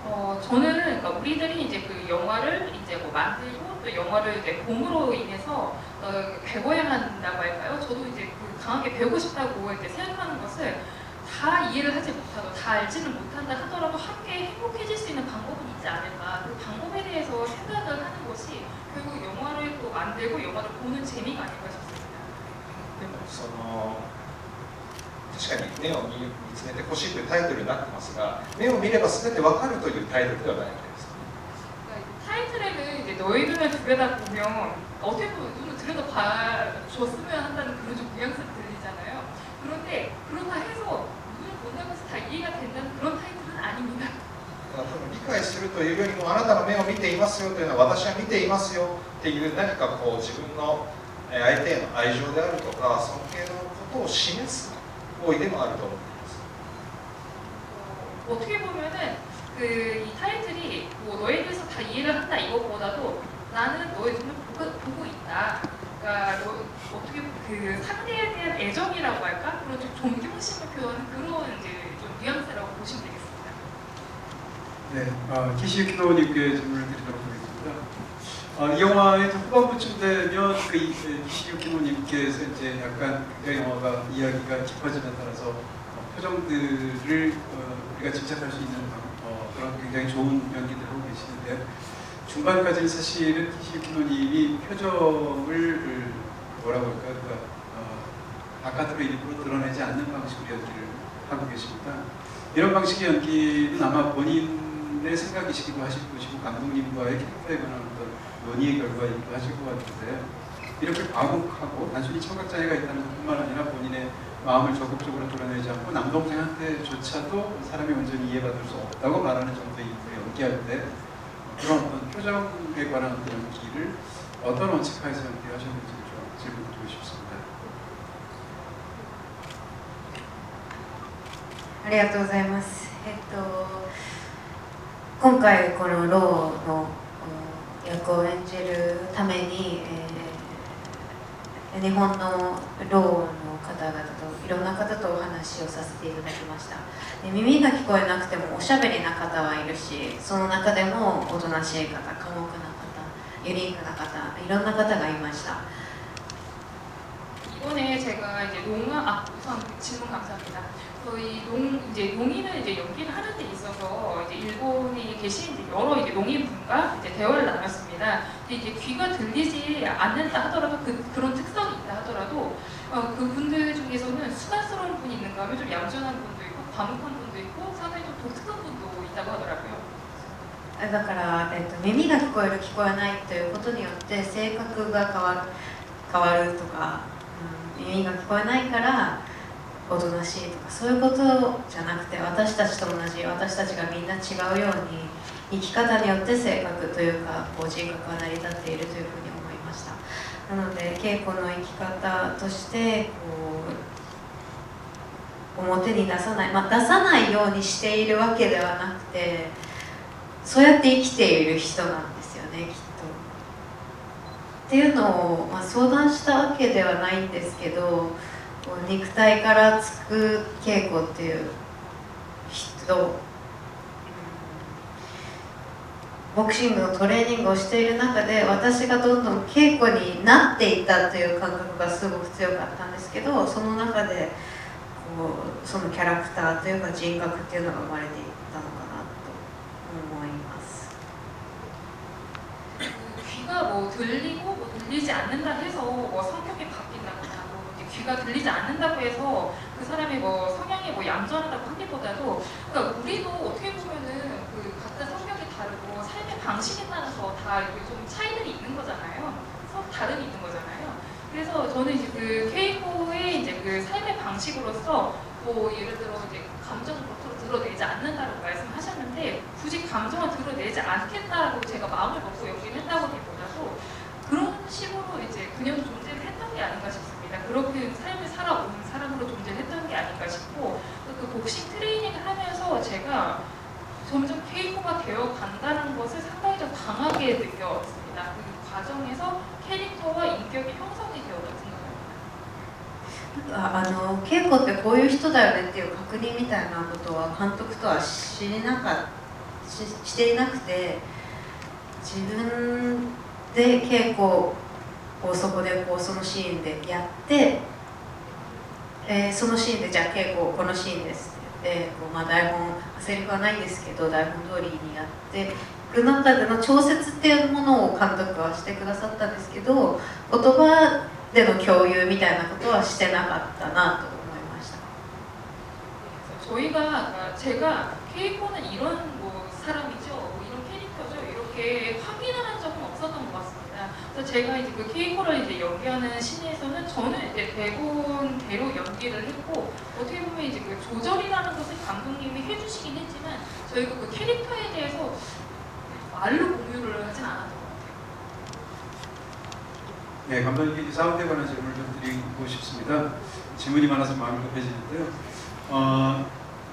저는 그러니까 우리들이 이제 그 영화를 이제 뭐 만들고 또 영화를 이제 봄으로 인해서 배워야 한다고 할까요? 저도 이제 그 강하게 배우고 싶다고 이렇게 생각하는 것을 다 이해를 하지 못하고 다 알지는 못한다 하더라도 함께 행복해질 수 있는 방법은 있지 않을까. 그 방법에 대해서 생각을 하는 것이 결국 영화를 또 만들고 영화를 보는 재미가 아닐까 싶습니다. でも確かに目を見つめてほしいというタイトルになってますが、目を見れば全てわかるというタイトルではないわけです。 타이틀에는 이제 너의 눈을 들여다보면 어떻게 보면 눈을 들여다봐줬으면 한다는 그런 좀 뉘앙스가 들리잖아요. 그런데 그렇다 해서 눈을 본다고 해서 다 이해가 된다는 그런 타이틀은 아닙니다. 多分理解するというよりもあなたの目を見ていますよというのは私は見ていますよっていう何かこう自分の相手への愛情であるとか尊敬のことを示す行為でもあると思っています。 어떻게 보면은 이 타이틀이 뭐 너에 대해서 다 이해를 한다 이것보다도 나는 너의 눈을 보고 있다. 그러니까 너 어떻게 그 상대에 대한 애정이라고 할까? 그런 좀 존경심을 표현하는 그런 이제 좀 뉘앙스라고 보시면 되겠습니다. 네, 키시유키노님께 질문을 드리도록 하겠습니다. 이 영화의 후반부쯤 되면 키시유키노님께서 이제 약간 영화가 이야기가 깊어지는 따라서 표정들을 우리가 짐작할 수 있는 그런 굉장히 좋은 연기들을 하고 계시는데 중반까지는 사실은 키시유키노님이 표정을 뭐라고 할까요? 바깥으로 일부러 드러내지 않는 방식으로 연기를 하고 계십니다. 이런 방식의 연기는 아마 본인의 생각이시기도 하실 것이고 감독님과의 캐릭터에 관한 어떤 논의의 결과이기도 하실 것 같은데 이렇게 과묵하고 단순히 청각장애가 있다는 것뿐만 아니라 본인의 마음을 적극적으로 드러내지 않고 남동생한테조차도 사람이 완전히 이해받을 수 없다고 말하는 정도의 인물을 연기할 때 그런 어떤 표정에 관한 어떤 연기를 어떤 원칙하에서 연기하셨는지 좀 질문드리고 싶습니다. ありがとうございます。今回このローの役を演じるために、日本のローの方々といろんな方とお話をさせていただきました。耳が聞こえなくてもおしゃべりな方はいるし、その中でもおとなしい方、寡黙な方、ユニークな方、いろんな方がいました。 이번에 제가 이제 우선 질문 감사합니다. 저희 농인을 이제 연기를 하는 데 있어서 이제 일본에 계신 이제 여러 이제 농인분과 이제 대화를 나눴습니다. 근데 이제 귀가 들리지 않는다 하더라도 그런 특성이 있다 하더라도 그분들 중에서는 수다스러운 분이 있는가 하면 좀 얌전한 분도 있고 과묵한 분도 있고 상당히 좀 독특한 분도 있다고 하더라고요. だから、耳が聞こえる聞こえないということによって性格が変わるとか、耳が聞こえないからおとなしいとかそういうことじゃなくて私たちと同じ私たちがみんな違うように生き方によって性格というかこう人格が成り立っているというふうに思いました。なので稽古の生き方としてこう表に出さない、出さないようにしているわけではなくてそうやって生きている人なんですよねきっと。っていうのを、相談したわけではないんですけど肉体からつく稽古っていう人、ボクシングのトレーニングをしている中で私がどんどん稽古になっていったという感覚がすごく強かったんですけどその中でそのキャラクターというか人格っていうのが生まれていったのかなと思います。 귀가 뭐 들리고 뭐 들리지 않는다 해서 뭐 성격이 바뀐다거나 뭐 귀가 들리지 않는다고 해서 그 사람이 뭐 성향이 뭐 얌전하다고 하기보다도 그러니까 우리도 어떻게 보면은 그 각자 성격이 다르고 삶의 방식에 따라서 다 이렇게 좀 차이들이 있는 거잖아요. 서로 다름이 있는 거잖아요. 그래서 저는 이제 그 케이코의 이제 그 삶의 방식으로서 뭐 예를 들어 이제 감정을 겉으로 드러내지 않는다고 말씀하셨는데 굳이 감정을 드러내지 않겠다라고 제가 마음을 먹고 연기를 했다고기보다도 그런 식으로 이제 그냥 존재를 했던 게 아닌가 싶습니다. 그렇게 삶을 살아온 사람으로 존재를 했던 게 아닌가 싶고 그 복싱 트레이닝을 하면서 제가 점점 케이코가 되어 간다는 것을 상당히 좀 강하게 느꼈습니다. 그 과정에서 캐릭터와 인격이 형성이 되었다고 생각합니다. 稽古ってこういう人だよねっていう確認みたいなことは監督とはしていなくて自分で稽古をそこでそのシーンでやって、そのシーンでじゃあ稽古このシーンですって言って台本セリフはないんですけど台本通りにやっていく中での調節っていうものを監督はしてくださったんですけど言葉での共有みたいなことはしてなかったなと思いました。 제가 케이코는 이런 뭐 사람이죠, 뭐 이런 캐릭터죠 이렇게 확인을 한 적은 없었던 것 같습니다. 그래서 제가 이제 그 케이코를 이제 연기하는 신에서는 저는 이제 대본대로 연기를 했고 어떻게 보면 이제 그 조절이라는 것을 감독님이 해주시긴 했지만 저희가 그 캐릭터에 대해서 말로 공유를 하진 않았던 것 같아요. 네, 감독님께 사운드에 관한 질문을 좀 드리고 싶습니다. 질문이 많아서 마음이 급해지는데요.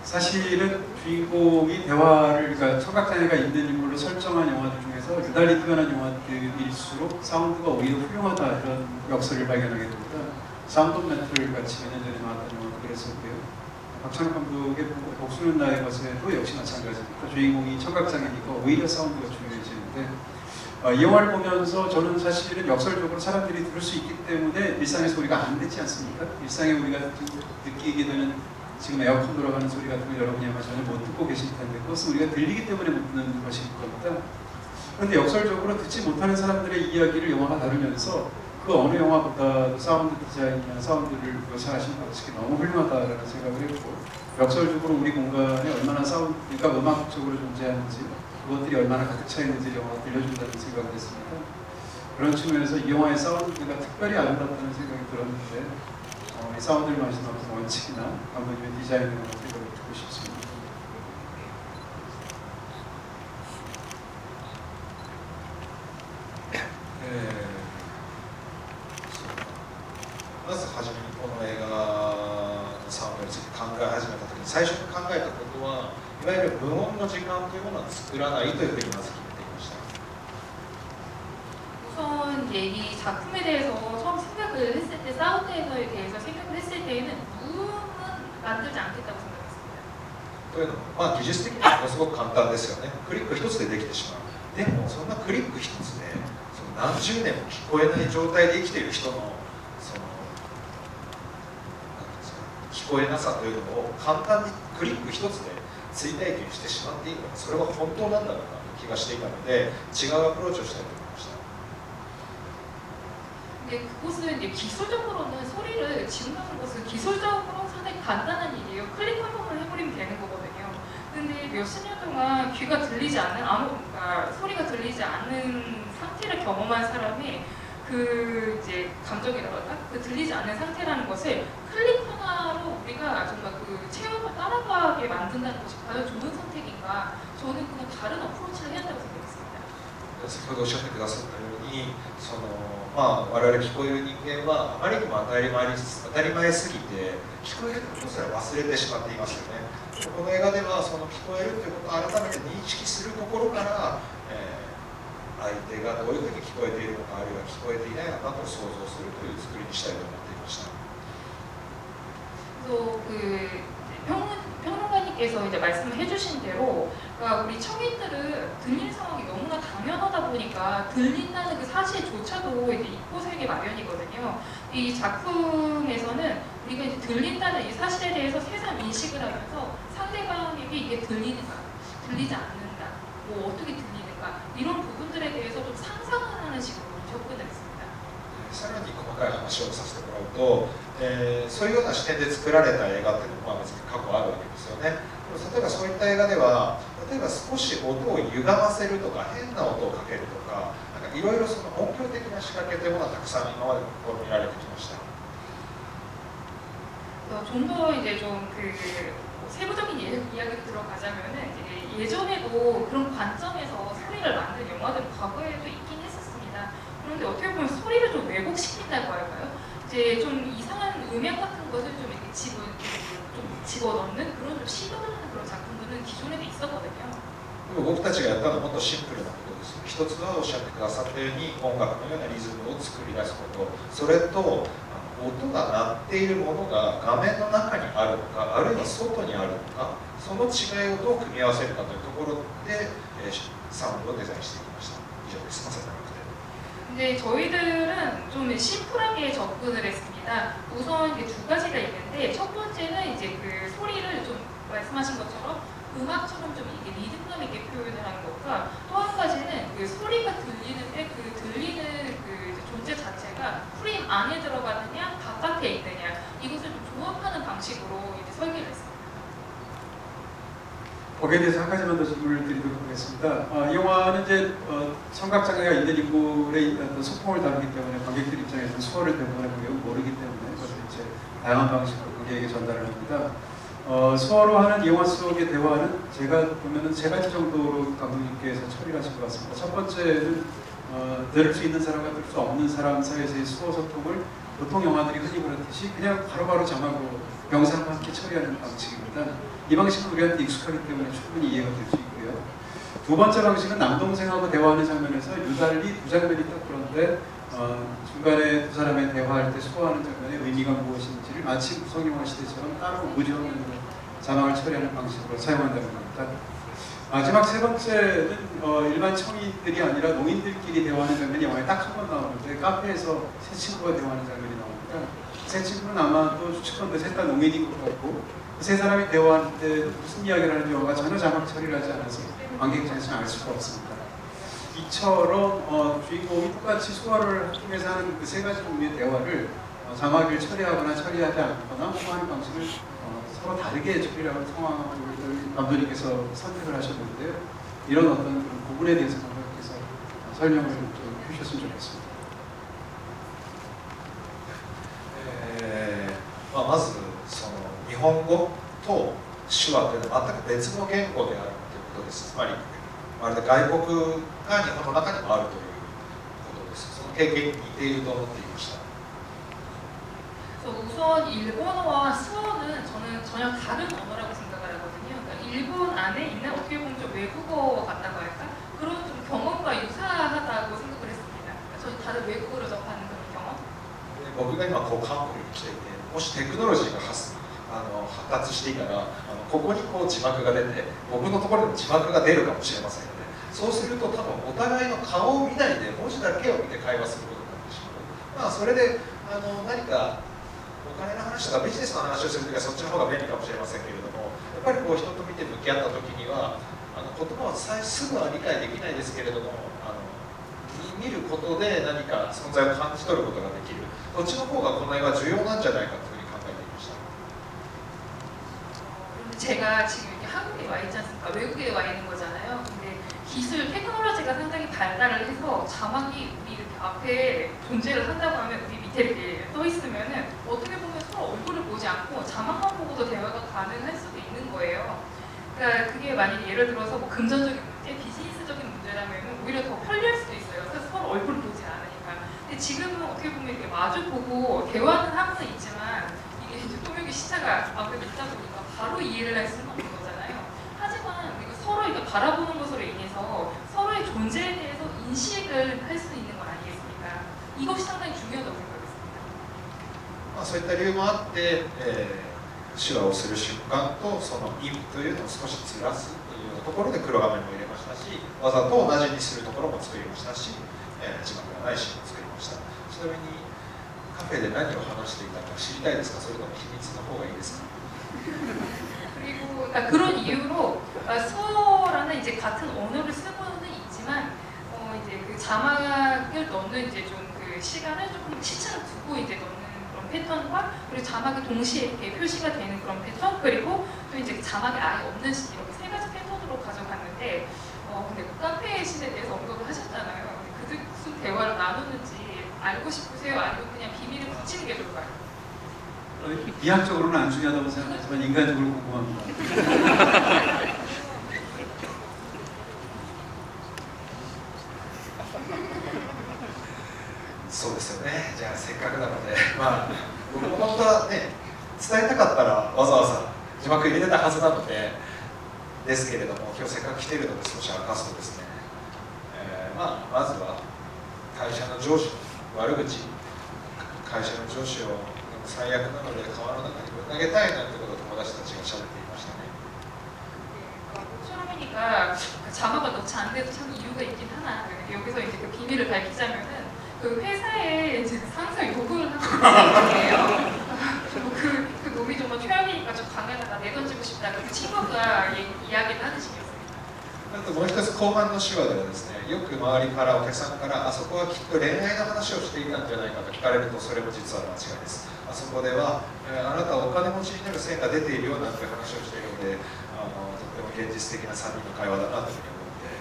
사실은 주인공이 대화를, 그러니까 청각장애가 있는 인물로 설정한 영화들 중에서 유달리 뛰어난 영화들일수록 사운드가 오히려 훌륭하다, 이런 역설을 발견하게 됩니다. 사운드 오브 메탈 같이 몇 년 전에 나왔던 영화도 그랬었고요. 박찬욱 감독의 복수는 나의 것에도 역시 마찬가지입니다. 주인공이 청각장애니까 오히려 사운드가 중요해지는데, 이 영화를 보면서 저는 사실은 역설적으로 사람들이 들을 수 있기 때문에 일상의 소리가 안 듣지 않습니까? 일상에 우리가 느끼게 되는 지금 에어컨 돌아가는 소리 같은 거 여러분이 아마 전혀 못 듣고 계실 텐데, 그것은 우리가 들리기 때문에 못 듣는 것일 겁니다. 그런데 역설적으로 듣지 못하는 사람들의 이야기를 영화가 다루면서 그 어느 영화보다도 사운드 디자인이나 사운드를 묘사하신 것이 너무 훌륭하다라는 생각을 했고, 역설적으로 우리 공간에 얼마나 사운드가 음악적으로 존재하는지, 그것들이 얼마나 가득 차 있는지 영화가 들려준다는 생각을 했습니다. 그런 측면에서 이 영화의 사운드가 특별히 아름답다는 생각이 들었는데, 이 사운드를 마시는 어떤 원칙이나 감독님의 디자인에 대한 생각을 듣고 싶습니다.まず初めにこの映画のサウンドについて考え始めた時に最初に考えたことはいわゆる無音の時間というものは作らないというふうにまず決めていました。 우선 이제 이 작품에 대해서 처음 생각을 했을 때, 사운드에 대해서 생각을 했을 때에는 무음은 만들지 않겠다고 생각했습니다. というのも、技術的にはものすごく簡単ですよね。クリック一つでできてしまう。でもそんなクリック一つでその何十年も聞こえない状態で生きている人のそのなんですか、聞こえなさというのを簡単にクリック一つで追体験してしまっていいのか、それは本当なんだろうかという気がしていたので、違うアプローチをしたいと思いました。 근데 그것은 이제 기술적으로는 소리를 집는 것은 기술적으로 상당히 간단한 일이에요. 클릭 한 번만 해버리면 되는 거거든요. 근데 몇십 년 동안 귀가 들리지 않는, 그러니까 소리가 들리지 않는 상태를 경험한 사람이 그 이제 감정이라고 할까? 그 들리지 않는 상태라는 것을 클릭 하나로 우리가 정말 그 체험을 따라가게 만든다는 것이 과연 좋은 선택인가? 저는 그냥 다른 어프로치를 해야 한다고 생각했습니다. 先ほどおっしゃってくださったように我々聞こえる人間はあまりにも当たり前すぎて聞こえることすら忘れてしまっていますよね。この映画ではその聞こえるということを改めて認識するところから、相手がどういうふうに聞こえているのか、あるいは聞こえていないのかと想像するという作りにしたいと思っていました。 그래서 평론가님께서 이제 말씀을 해주신 대로, 그러니까 우리 청인들은 들리는 상황이 너무나 당연하다 보니까 들린다는 그 사실조차도 이제 잊고 살기 마련이거든요. 이 작품에서는 우리가 이제 들린다는 이 사실에 대해서 새삼 인식을 하면서 상대방에게 이게 들리는가, 들리지 않는다, 뭐 어떻게 들리는가, 이런 부분들에 대해서 좀 상상을 하는 식으로 접근을 했습니다. さらに細かい話をさせてもらうと、そういうような視点で作られた映画っていうのも別に過去あるわけですよね。例えばそういった映画では、例えば少し音を歪ませるとか変な音をかけるとか、いろいろその音響的な仕掛けというものはたくさん今まで試みられてきました。 좀 더 이제 좀 그 세부적인 이야기로 들어가자면은 이제 예전에도 그런 관점에서 소리를 만든 영화들이 과거에도 있긴 했었습니다. 그런데 어떻게 보면 소리를 좀 왜곡시킨다고 할까요? 이제 좀 이상한 음향 같은 것을 좀 이렇게 집어넣는 그런 좀 시도를 하는 그런 작품들은 기존에도 있었거든요. 僕たちがやったのはもっとシンプルなことです。一つはおっしゃってくださったように音楽のようなリズムを作り出すこと、それと音が鳴っているものが画面の中にあるのか、あるいは外にあるのか、その違いをどう組み合わせるかというところで、サウンドをデザインしていきました。以上です。すみません、長くて。 근데 저희들은 좀 심플하게 접근을 했습니다. 우선 이제 두 가지가 있는데, 첫 번째는 이제 그 소리를 좀 말씀하신 것처럼 음악처럼 좀 이게 리듬감 있게 표현을 하는 것과, 또 한 가지는 그 소리가 들리는데 그 들리는 그 존재 자체가 프레임 안에 들어가느냐 바깥에 있느냐, 이것을 좀 조합하는 방식으로 이제 설계를 했습니다. 거기에 대해서 한 가지만 더 질문을 드리도록 하겠습니다. 이 영화는 이제 청각장애가 있는 인물의 어떤 소품을 다루기 때문에 관객들 입장에서는 수어를 대부분의 모르기 때문에 그것을 이제 다양한 방식으로 관객에게 전달을 합니다. 수어로 하는 영화 속의 대화는 제가 보면은 세 가지 정도로 감독님께서 처리를 하신 것 같습니다. 첫 번째는 들을 수 있는 사람과 들을 수 없는 사람 사이에서의 수어 소통을 보통 영화들이 흔히 그렇듯이 그냥 바로바로 정하고 명사와 함께 처리하는 방식입니다. 이 방식은 우리한테 익숙하기 때문에 충분히 이해가 될 수 있고요. 두 번째 방식은 남동생하고 대화하는 장면에서 유달리 두 장면이 딱 그런데 중간에 두 사람의 대화할 때 수어하는 장면의 의미가 무엇인지를 마치 무성영화 시대처럼 따로 무지화면으로 자막을 처리하는 방식으로 사용한다는 겁니다. 마지막 세 번째는 일반 청인들이 아니라 농인들끼리 대화하는 장면이 영화에 딱 한 번 나오는데 카페에서 세 친구가 대화하는 장면이 나옵니다. 세 친구는 아마도 추측컨대 셋 다 농인인 것 같고 그 세 사람이 대화할 때 무슨 이야기를 하는지 영화가 전혀 자막 처리를 하지 않아서 관객장에서 알 수가 없습니다. 이처럼 주인공이 똑같이 수어를 통해서 하는 그 세 가지 종류의 대화를 자막을 처리하거나 처리하지 않거나 하는 방식을 서로 다르게 처리를 하는 상황을 감독님께서 선택을 하셨는데요. 이런 어떤 그런 부분에 대해서 감독님께서 설명을 좀 해주셨으면 좋겠습니다. まずその日本語と手話というのは全く別の言語であるということです。つまりまるで外国が日本の中にもあるということです。その経験に似ていると思っていました。 우선 일본어와 수어는 저는 전혀 다른 언어라고 생각을 하거든요. 그러니까 일본 안에 있는 어떻게 보면 좀 외국어 같다고 할까? 그런 좀 경험과 유사하다고 생각을 했습니다. 그러니까 저희 다들 외국어를 접하는 그런 경험. 僕が今こう韓国に来ていて、もしテクノロジーが発達していたらここにこう字幕が出て僕のところにも字幕が出るかもしれませんよね。そうすると多分お互いの顔を見ないで文字だけを見て会話することになってしまう。まあそれで何かお金の話とかビジネスの話をするときはそっちの方が便利かもしれませんけれども、やっぱりこう人と見て向き合ったときには言葉はすぐは理解できないですけれども見ることで何か存在を感じ取ることができる。どっちの方がこの映画重要なんじゃないかというふうに考えていました。 제가 지금 이렇게 한국에 와 있지 않습니까? 외국에 와 있는 거잖아요. 근데 기술, 테크놀로지가 상당히 발달을 해서 자막이 우리 이렇게 앞에 존재를 한다고 하면 우리 밑에 이렇게 떠 있으면은 어떻게 보면 서로 얼굴을 보지 않고 자막만 보고도 대화가 가능할 수도 있는 거예요. 그러니까 그게 만약에 예를 들어서 뭐 금전적인 문제, 비즈니스적인 문제라면 오히려 더 편리할 수도 있어요. 그래서 서로 얼굴을 보지 않으니까. 근데 지금은 어떻게 보면 이렇게 마주 보고 대화는 하고는 있지만 이게 이제 통역의 시차가 아무래도 있다 보니까 바로 이해를 할 수는 없는 거잖아요. 하지만 우리가 서로 이렇게 바라보는 것으로 인해서 서로의 존재에 대해서 인식을 할 수 있는 건 아니겠습니까? 이것이 상당히 중요하다고 생각했습니다. そういった理由もあって、手話をする瞬間とその意味というのを少しずらすというようなところで黒画面も入れましたし、わざと同じにするところも作りましたし、字幕がないシーンも作りました。ちなみにカフェで何を話していたか知りたいですか、それとも秘密の方がいいですか？ 그리고 그러니까 그런 이유로 수어라는 이제 같은 언어를 쓰고는 있지만 이제 그 자막을 넣는 이제 좀 그 시간을 조금 시차를 두고 이제 넣는 그런 패턴과 그리고 자막이 동시에 이렇게 표시가 되는 그런 패턴 그리고 또 이제 자막이 아예 없는 시 이렇게 세 가지 패턴으로 가져갔는데 근데 그 카페의 신에 대해서 언급을 하셨잖아요. 근데 그 무슨 대화를 나누는지 알고 싶으세요? 아니면 그냥 비밀을 붙이는 게 좋을까요? 이학적으로는 안 중요하다고 생각하지만 인간적으로 궁금합니다. そうですよね。じゃあせっかくなので、まあ僕も本当はね伝えたかったらわざわざ字幕入れてたはずなのでですけれども、今日せっかく来ているので少し明かすとですね、まずは会社の上司の悪口、会社の上司を最悪なので川の中にぶん投げたいなんてことを友達たちが喋っていましたね。 처음이니까 자막을 넣지 않는데도 참 이유가 있긴 하나. 여기서 이제 그 비밀을 밝히자면은 그 회사에 이제 상사 욕을 하는 거예요. 그 놈이 정말 최악이니까 좀 강하다 내던지고 싶다. 그 친구가 이야기를 하는 식이었어요. あともう一つ後半の手話ではですね、よく周りからお客さんからあそこはきっと恋愛の話をしていたんじゃないかと聞かれるとそれも実は間違いです。あそこでは、あなたはお金持ちになる線が出ているよなんて話をしているので、とても現実的な3人の会話だなというふうに思って、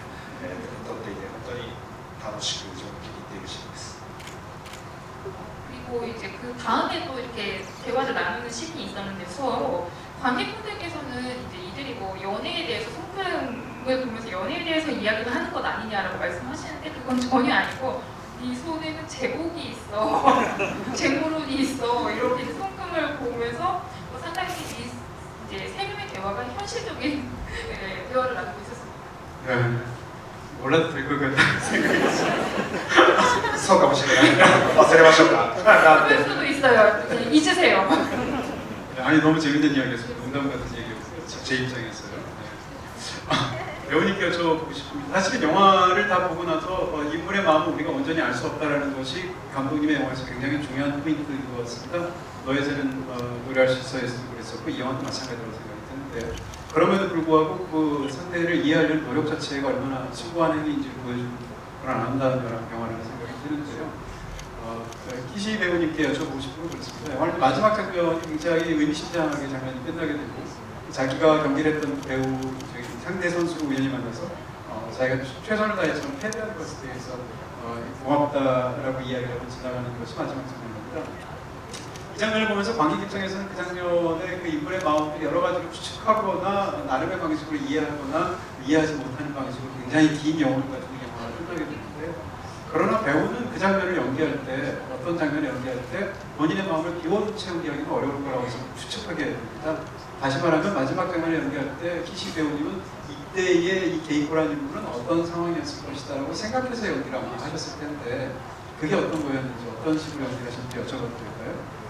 撮っていて本当に楽しく気に入っているシーンです。 그리고 이제 그 다음에 또 이렇게 대화를 나누는 시간이 있었는데 수어로 관객분들께서 연애에 대해서 성품을 보면서 연애에 대해서 이야기를 하는 것 아니냐라고 말씀하시는데 그건 전혀 아니고 네 손에는 제복이 있어, 재물운이 있어 이렇게 성품을 보면서 상당히 이제 세 명의 대화가 현실적인 대화를 나누고 있었습니다. 네. 몰라도 될 것 같다는 생각이 들어요. そうかもしれない忘れましょうかなんで 그럴 수도 있어요. 그냥 잊으세요. 아니 너무 재밌는 이야기였어요. 농담 같은 얘기였어요. 제 입장에서요. 네. 배우님께 여쭤보고 싶습니다. 사실은 영화를 다 보고 나서 인물의 마음을 우리가 온전히 알 수 없다라는 것이 감독님의 영화에서 굉장히 중요한 포인트인 것 같습니다. 너의 새는 노래할 수 있어에서도 그랬었고 이 영화도 마찬가지라고 생각이 드는데 그럼에도 불구하고 그 상대를 이해하려는 노력 자체가 얼마나 숭고한 행위인지를 보여주는 그런 아름다운 영화라는 생각이 드는데요. 키시 배우님께 여쭤보고 싶은 건 그렇습니다. 영화의 마지막 장면이 굉장히 의미심장하게 장면이 끝나게 되고 자기가 경기를 했던 배우 상대 선수를 우연히 만나서 자기가 최선을 다해서 패배한 것에 대해서 고맙다라고 이야기를 하고 지나가는 것이 마지막 장면입니다. 이 장면을 보면서 관객 입장에서는 그 장면의 그 인물의 마음을 여러 가지로 추측하거나 나름의 방식으로 이해하거나 이해하지 못하는 방식으로 굉장히 긴 영혼을 가지고 영화가 끝나게 되는데 그러나 배우는 그 장면을 연기할 때 어떤 장면을 연기할 때 본인의 마음을 비워채우기는 어려울 거라고 추측하게 됩니다. 다시 말하면 마지막 장면을 연기할 때 키시 배우님은 이때의 이 게이코라는 인물은 어떤 상황이었을 것이다 라고 생각해서 연기를 아마 하셨을 텐데 그게 어떤 거였는지 어떤 식으로 연기를 하셨는지 여쭤봐도 될까요?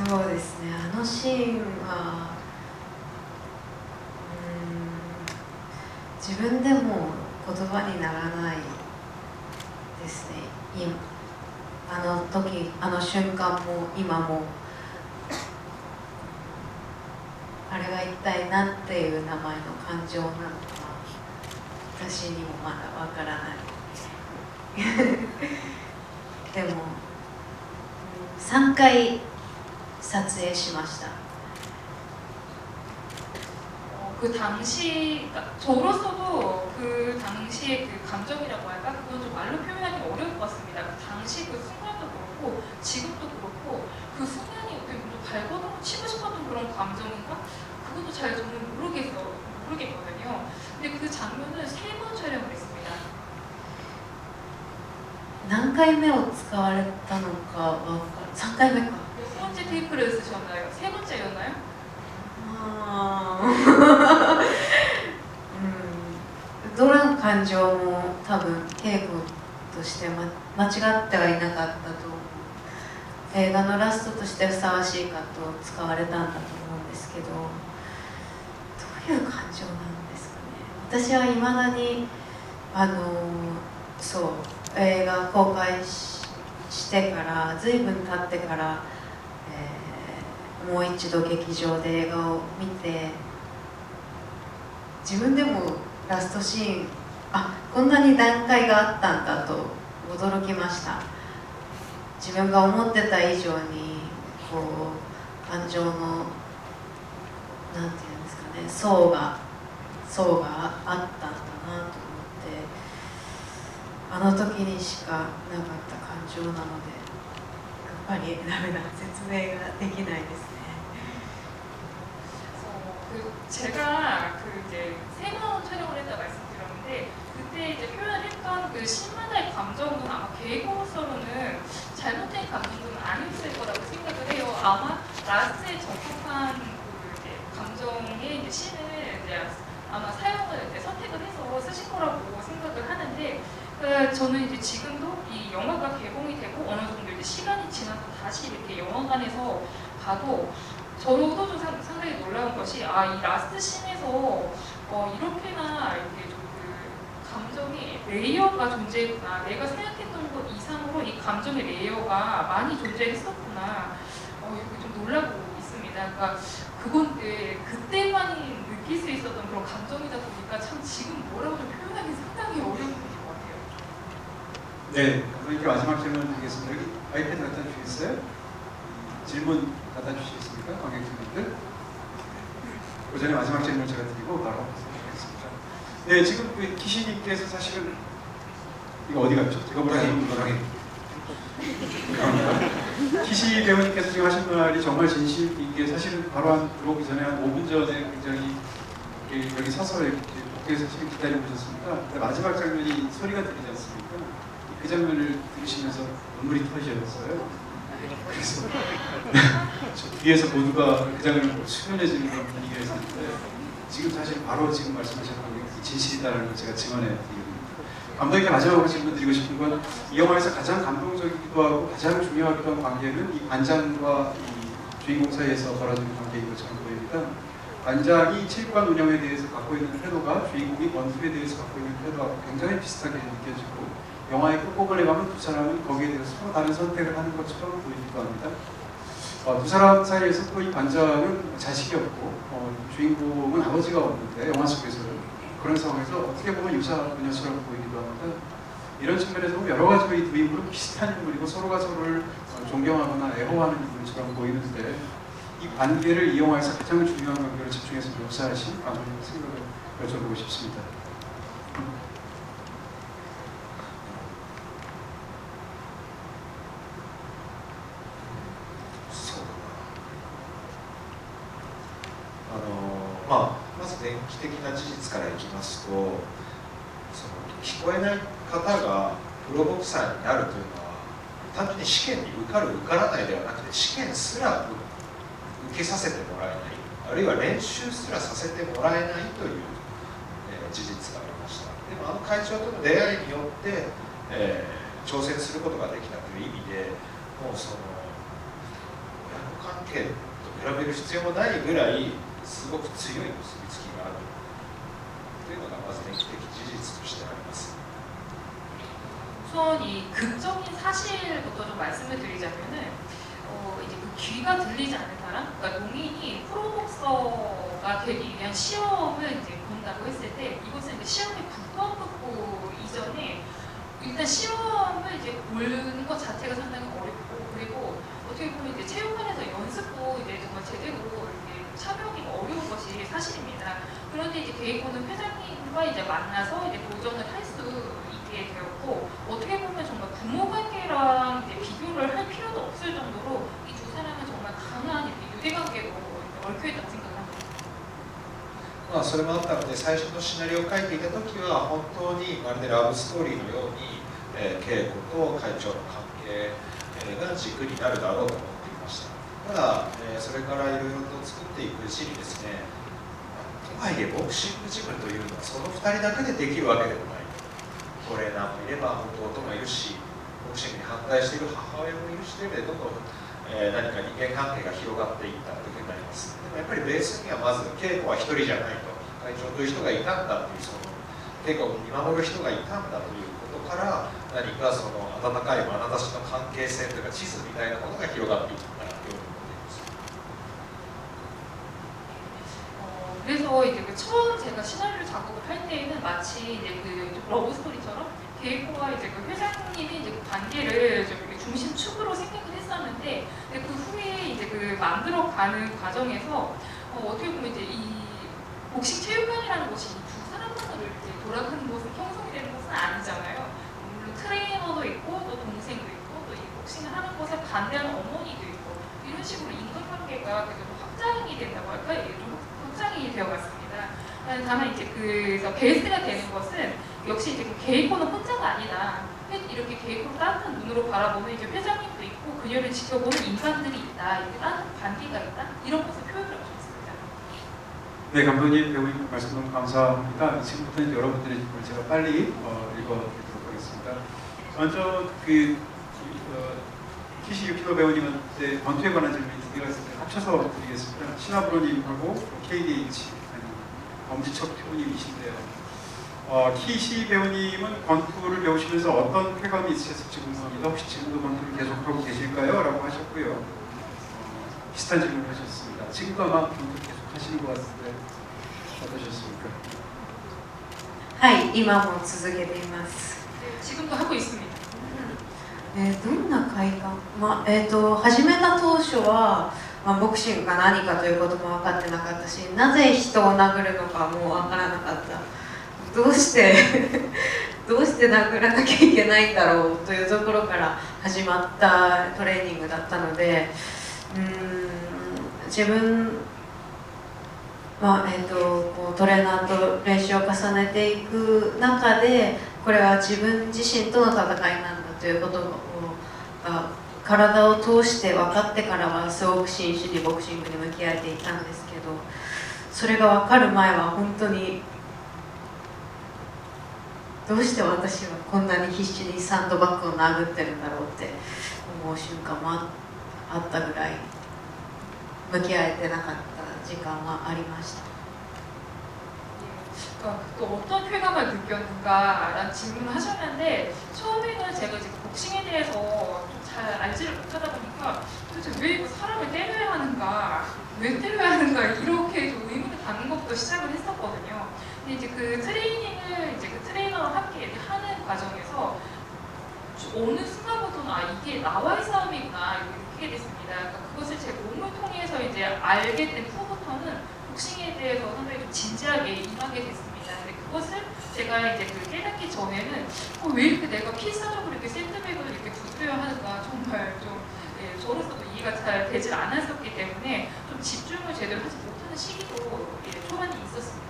そうですね、あのシーンは自分でも言葉にならないですね。あの時、あの瞬間も今もあれが一体何ていう名前の感情なのか私にもまだわからないでも3回撮影しました。 그 당시, 그러니까 저로서도 그 당시의 그 감정이라고 할까? 그건 좀 말로 표현하기 어려울 것 같습니다. 그 당시 그 순간도 그렇고 지금도 그렇고 그 순간이 어떻게 보면 발버둥 치고 싶었던 그런 감정인가? 그것도 잘 저는 모르겠거든요. 근데 그 장면은 3번 촬영을 했습니다. 何回目を使われたのかは3回目か。 몇 번째 테이프를 쓰셨나요? 3번째였나요? どの感情も多分稽古として、間違ってはいなかったと思う。映画のラストとしてふさわしいかと使われたんだと思うんですけど、どういう感情なんですかね。私は未だにそう映画公開してから随分経ってから、もう一度劇場で映画を見て自分でもラストシーンこんなに段階があったんだと驚きました。自分が思ってた以上にこう感情のなんていうんですかね層があったんだなと思ってあの時にしかなかった感情なのでやっぱりダメだ説明ができないですね。 제가 그 이제 3번 촬영을 했다 말씀드렸는데 그때 이제 표현했던 그 신만의 감정은 아마 개고로서는 잘못된 감정은 아니었을 거라고 생각을 해요. 아마 라스트에 적합한 그 이제 감정의 이제 씬을 이제 아마 사용을 이제 선택을 해서 쓰신 거라고 생각을 하는데 저는 이제 지금도 이 영화가 개봉이 되고 어느 정도 이제 시간이 지나서 다시 이렇게 영화관에서 봐도 저도 좀 상당히 놀라운 것이 이 라스트 씬에서 이렇게나 이렇게 좀 그 감정의 레이어가 존재했구나. 내가 생각했던 것 이상으로 이 감정의 레이어가 많이 존재했었구나. 이렇게 좀 놀라고 있습니다. 그러니까 그건 그때만 느낄 수 있었던 그런 감정이다 보니까 참 지금 뭐라고 좀 표현하기 상당히 어려운 것 같아요. 네, 그러니까 마지막 질문 드리겠습니다. 여기 아이패드 갖다 주시겠어요? 질문 갖다 주시겠습니까? 관객분들. 그 전에 마지막 질문 제가 드리고 바로 하겠습니다. 네, 지금 그 키시님께서 사실은 이거 어디 갔죠? 제가 보기에는 키시 배우님께서 지금 하신 말이 정말 진심인 게 사실은 바로 들어오기 전에 한 5분 전에 굉장히 여기 서서 이렇게 복도에서 지금 기다리고 오셨습니다. 근데 마지막 장면이 소리가 들리지 않습니까? 그 장면을 들으시면서 눈물이 터지셨어요. 그래서 저 뒤에서 모두가 그 장면을 보고 수면해지는 그런 분위기가 있었는데 지금 사실 바로 지금 말씀하셨던 게 진실이다라는 걸 제가 증언해 드립니다. 감독님께 마지막으로 질문 드리고 싶은 건 이 영화에서 가장 감동적이기도 하고 가장 중요하기도 한 관계는 이 관장과 이 주인공 사이에서 벌어지는 관계인 것처럼 보입니다. 관장이 체육관 운영에 대해서 갖고 있는 태도가 주인공이 권투에 대해서 갖고 있는 태도하고 굉장히 비슷하게 느껴지고 영화의 끝부분에 가면 두 사람은 거기에 대해서 서로 다른 선택을 하는 것처럼 보이기도 합니다. 두 사람 사이에서 또 이 관장은 자식이 없고 주인공은 아버지가 없는데 영화 속에서는 그런 상황에서 어떻게 보면 유사부녀처럼 보이기도 합니다. 이런 측면에서 여러 가지로 이 두 인물은 비슷한 인물이고 서로가 서로를 존경하거나 애호하는 인물처럼 보이는데 이 관계를 이 영화에서 가장 중요한 관계로 집중해서 묘사하신 감독님의 생각을 여쭤보고 싶습니다. まず電気的な事実からいきますと、その聞こえない方がプロボクサーになるというのは単純に試験に受かる受からないではなくて試験すら受けさせてもらえない、あるいは練習すらさせてもらえないという、事実がありました。でも会長との出会いによって、挑戦することができたという意味で、もうその親子関係と比べる必要もないぐらいすごく強い結びつきがあるというのがまず電気的事実としてあります。 우선 이 극적인 사실부터 좀 말씀을 드리자면은 이제 그 귀가 들리지 않는 사람, 그러니까 농인이 프로복서가 되기 위한 시험을 이제 본다고 했을 때 이것은 이제 시험에 붙고 이전에 일단 시험을 이제 보는 것 자체가 상당히 어렵고 그리고 어떻게 보면 이제 체육관에서 연습도 이제 정말 제대로 이렇게 참여하기가 어려운 것이 사실입니다. 그런데 이제 개이코는 회장님과 이제 만나서 이제 도전을 할 수 있게 되었고 어떻게 보면 정말 부모 관계랑 이제 비교를 할 필요도 없을 정도로 이 두 사람은 정말 강한 유대 관계로 얽혀 있다고 생각합니다. それもあったので最初のシナリオを書いていた時は本当にまるでラブストーリーのように、稽古と会長の関係、が軸になるだろうと思っていました。ただ、それからいろいろと作っていくうちにですね、とはいえボクシングジムというのはその2人だけでできるわけでもない。トレーナーもいれば弟もいるし、ボクシングに反対している母親もいるしでどんどん、何か人間関係が広がっていったというふうになります。でもやっぱりベースにはまず稽古は1人じゃないと、会長という人がいたんだという、その稽古を見守る人がいたんだということから何かその温かい眼差しの関係性というか地図みたいなものが広がっていったように思っています。 그래서 이제 그 처음 제가 시나리오 작업을 할 때에는 마치 이제 그 러브 스토리처럼 게이코와 이제 그 회장님이 이제 그 관계를 좀 중심축으로 생각을 했었는데 그 후에 이제 그 만들어가는 과정에서 어떻게 보면 이제 이 복식 체육관이라는 곳이 두 사람만으로 이렇게 돌아가는 곳은 형성이 되는 곳은 아니잖아요. 물론 트레이너도 있고 또 동생도 있고 또 이 복싱을 하는 곳에 반대하는 어머니도 있고 이런 식으로 인간관계가 계속 확장이 된다고 할까? 좀 확장이 되어갔습니다. 다만 이제 그래서 베이스가 되는 것은 역시 이제 게이코는 혼자가 아니다. 이렇게 게이코를 따뜻한 눈으로 바라보는 이제 회장님도 있고 그녀를 지켜보는 인간들이 있다. 이렇게 따뜻한 관계가 있다. 이런 것을 표현을 하셨습니다. 네, 감독님, 배우님 말씀 너무 감사합니다. 지금부터는 여러분들의 질문을 제가 빨리 읽어드리도록 하겠습니다. 먼저 키시 유키노 배우님한테 권투에 관한 질문이 두 개가 있을 때 합쳐서 드리겠습니다. 시나브로님하고 KDH 엄지척 배우님이신데요. 키시 배우님은 권투를 배우시면서 어떤 쾌감이 있으셨을지 궁금합니다. 혹시 지금도 권투를 계속하고 계실까요? 라고 하셨고요. 비슷한 질문을 하셨습니다. 지금도 아마 권투 계속 하시는 것 같은데 어떠셨습니까? はい今も続けています 네, 지금도 하고 있습니다. どんな快感、始めた当初は、ボクシングが何かということも分かってなかったし、なぜ人を殴るのかも分からなかった。どうしてどうして殴らなきゃいけないんだろうというところから始まったトレーニングだったので、自分は、こうトレーナーと練習を重ねていく中で、これは自分自身との戦いなんだということが体を通して分かってからはすごく真摯にボクシングに向き合えていたんですけど、それが分かる前は本当にどうして私はこんなに必死にサンドバッグを殴ってるんだろうって思う瞬間もあったぐらい向き合えてなかった時間はありました。 또 어떤 쾌감을 느꼈는가라는 질문을 하셨는데, 처음에는 제가 이제 복싱에 대해서 좀 잘 알지를 못하다 보니까 도대체 왜 이거 사람을 때려야 하는가, 왜 때려야 하는가 이렇게 좀 의문을 갖는 것부터 시작을 했었거든요. 근데 이제 그 트레이닝을 이제 그 트레이너와 함께 이렇게 하는 과정에서 어느 순간부터는 이게 나와의 싸움이구나 이렇게 됐습니다. 그러니까 그것을 제 몸을 통해서 이제 알게 된 후부터는 복싱에 대해서 상당히 좀 진지하게 임하게 됐습니다. 근데 그것을 제가 이제 그 깨닫기 전에는 왜 이렇게 내가 필사적으로 이렇게 샌드백을 이렇게 두드려야 하는가 정말 좀 저로서도 이해가 잘 되질 않았었기 때문에 좀 집중을 제대로 하지 못하는 시기도 초반에 있었습니다.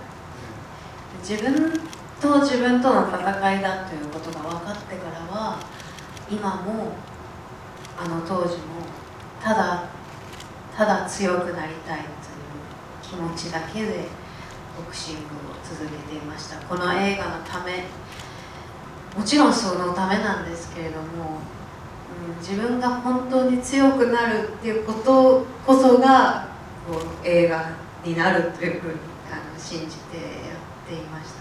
自分との戦いだということが分かってからは、今も当時もただ強くなりたいという気持ちだけでボクシングを続けていました。この映画のため、もちろんそのためなんですけれども、自分が本当に強くなるっていうことこそがこう映画になるというふうに信じてやっていました。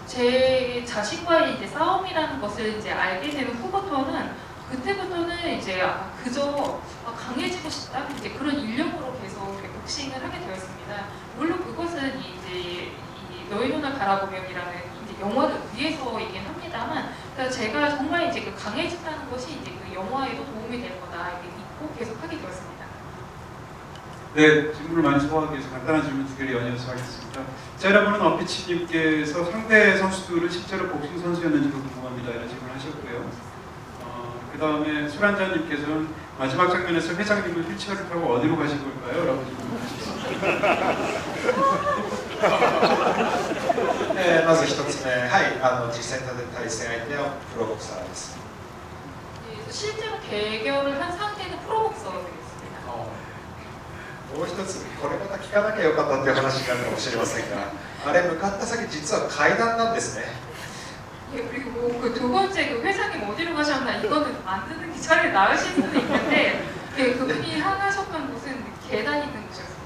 제 자신과의 이제 싸움이라는 것을 이제 알게 되는 후부터는, 그때부터는 이제 그저 강해지고 싶다 이제 그런 일념으로 계속 복싱을 하게 되었습니다. 물론 그것은 이제 이 너의 눈을 바라보면이라는 이제 영화를 위해서이긴 합니다만, 그러니까 제가 정말 이제 그 강해진다는 것이 이제 그 영화에도 도움이 될 거다 이렇게 믿고 계속 하게 되었습니다. 네, 질문을 많이 소화하기 위해서 간단한 질문 두 개를 연이어서 하겠습니다. 제라보는 어피치님께서 상대 선수들은 실제로 복싱 선수였는지도 궁금합니다. 이런 질문을 하셨고요. 그 다음에 술한잔님께서는 마지막 장면에서 회장님은 휠체어를 타고 어디로 가신 걸까요? 라고 질문을 하셨습니다. まず一つ目、はい、実際に対戦相手はプロボクサーです。 실제로 대결을 한 상대는 프로복서였습니다. もう一つ、これまた聞かなきゃよかったという話があるかもしれませんが、あれ向かった先実は階段なんですね。 예, 그리고 그 두 번째 그 회장님 어디로 가셨나, 이거는 안 듣는 게 차라리 나으실 수도 있는데, 예, 그분이 향하셨던 곳은 계단이 있는 곳이었습니다.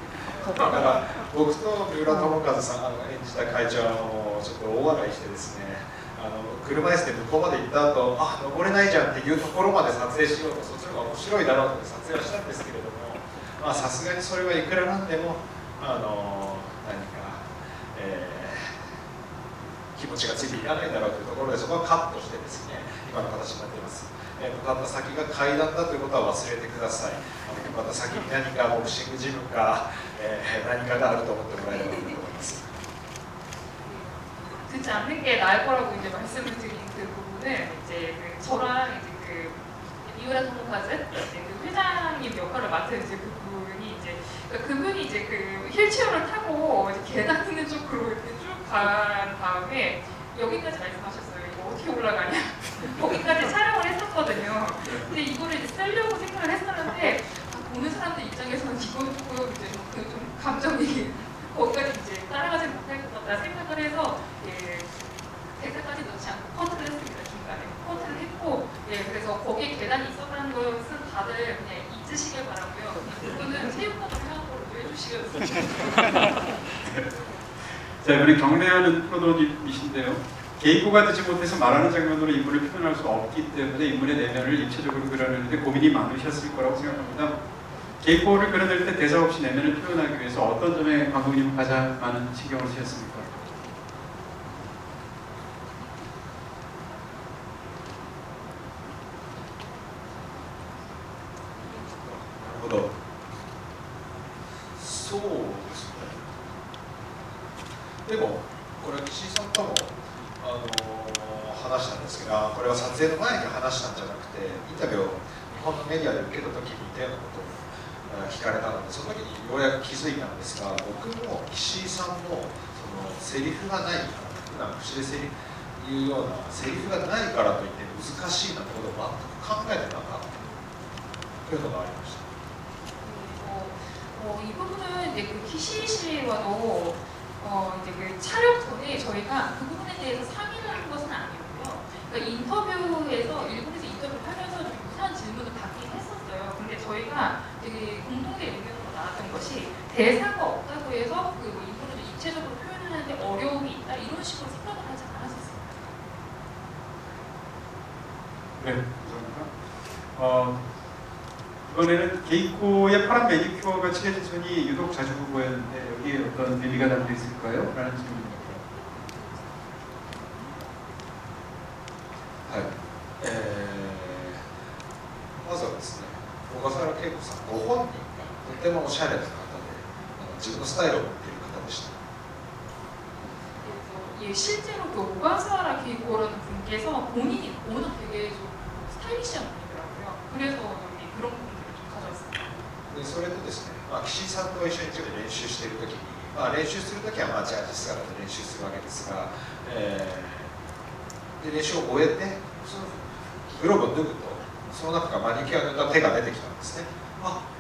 だから僕と三浦友和さん演じた会長はちょっと大笑いしてですね、車椅子で向こうまで行った後、登れないじゃんっていうところまで撮影しようと、そっちの方が面白いだろうと撮影はしたんですけれども、さすがにそれはいくらなんでも何か、気持ちがついていかないだろうというところで、そこはカットしてですね、今の形になっています。向かった先が階段だということは忘れてください。向かった先に何かボクシングジムか、何かがあると思ってもらえればと思います。 듣지 않는 게 나을 거라고 이제 말씀을 드린 그 부분은 이제 저랑 이제 미우라 토모카즈 그 회장님 역할을 맡은 이제 그분이 그분이 이제 그 휠체어를 타고 이제 계단 있는 쪽으로 이렇게 쭉 간 다음에 여기까지 말씀하셨어요. 이거 어떻게 올라가냐? 거기까지 촬영을 했었거든요. 근데 이거를 이제 쓰려고 생각을 했었는데 보는 사람들 입장에서는 이거는 조금 이제 좀 감정이 거기까지 이제 따라가지 못할 것 같다 생각을 해서 대사까지 넣지 않고 커트를 했습니다. 중간에 커트를 했고, 그래서 거기에 계단이 있었다는 것은 다들 그냥 잊으시길 바라고요. 그거는 체육관으로 향한 걸로 해주시겠습니다. 자, 이번에 경례하는 프로도님이신데요. 개인고가 되지 못해서 말하는 장면으로 인물을 표현할 수 없기 때문에 인물의 내면을 입체적으로 그려내는데 고민이 많으셨을 거라고 생각합니다. 개인고를 그려낼 때 대사 없이 내면을 표현하기 위해서 어떤 점에 감독님은 가장 많은 신경을 쓰셨습니까? 나름대로. そうですね。でもこれ岸井さんとも話なんですが、これは撮影の前に話したんじゃなくて、インタビューを日本のメディアで受けた時に似たようなことを聞かれたので、その時にようやく気づいたんですが、僕も石井さんもそのセリフがない、普段口で言うようなセリフがないからといって難しいなってことを全く考えてなかったというのがありました。 이 부분은 이제 그 키시 씨와도 이제 그 촬영 전에 저희가 그 부분에 대해서 상의를 한 것은 아니고요. 그러니까 인터뷰에서 일본에서 인터뷰를 하면서 좀 이상한 질문을 받긴 했었어요. 근데 저희가 되게 공통된 의견으로 나왔던 것이 대사가 없다고 해서 그 인물을 입체적으로 표현을 하는데 어려움이 있다 이런 식으로 생각을 하지 않았었어요. 네, 감사합니다. 이번에는 게이코의 파란 매니큐어가 칠해진 손이 유독 자주 보였는데 여기에 어떤 의미가 담겨 있을까요? 라는 질문입니다. はい、まずはですね、小笠原恵子さんご本人がとてもおしゃれな方で、自分のスタイルを持っている方でした。 예, 실제로 그 오가사와라 게이코라는 분께서 본인이 워낙 되게 좀 스타일리시한 분이더라고요. 그래서 여기 그런 부분들을 좀 가져왔습니다. でそれとですね、岸井さんと一緒に練習しているときに、練習するときはジャージ姿で練習するわけですが、で練習を終えて、そのグローブを脱ぐと、その中からマニキュアの手が出てきたんですね。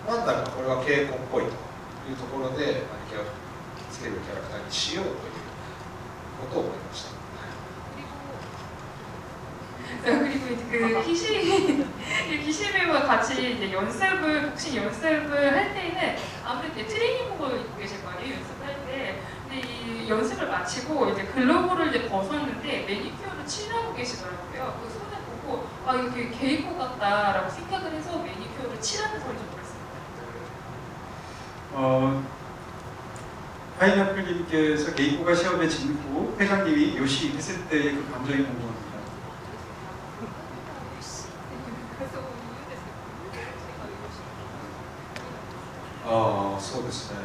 なんだかこれは稽古っぽいというところで、マニキュアをつけるキャラクターにしようということを思いました。 그리고 이제 그 기시 배우와 같이 이제 복싱 연습을 할 때는 아무래도 이제 트레이닝복을 입고 계실 거 아니에요, 연습할 때. 근데 이 연습을 마치고 이제 글러브를 이제 벗었는데 매니큐어를 칠하고 계시더라고요. 그 손을 보고 이거 되게 게이코 같다라고 생각을 해서 매니큐어를 칠하는 소리 좀 들었습니다. 파인애플님께서 게이코가 시험에 진고 회장님이 요시 했을 때의 그 감정이 궁금합니다. そうですね。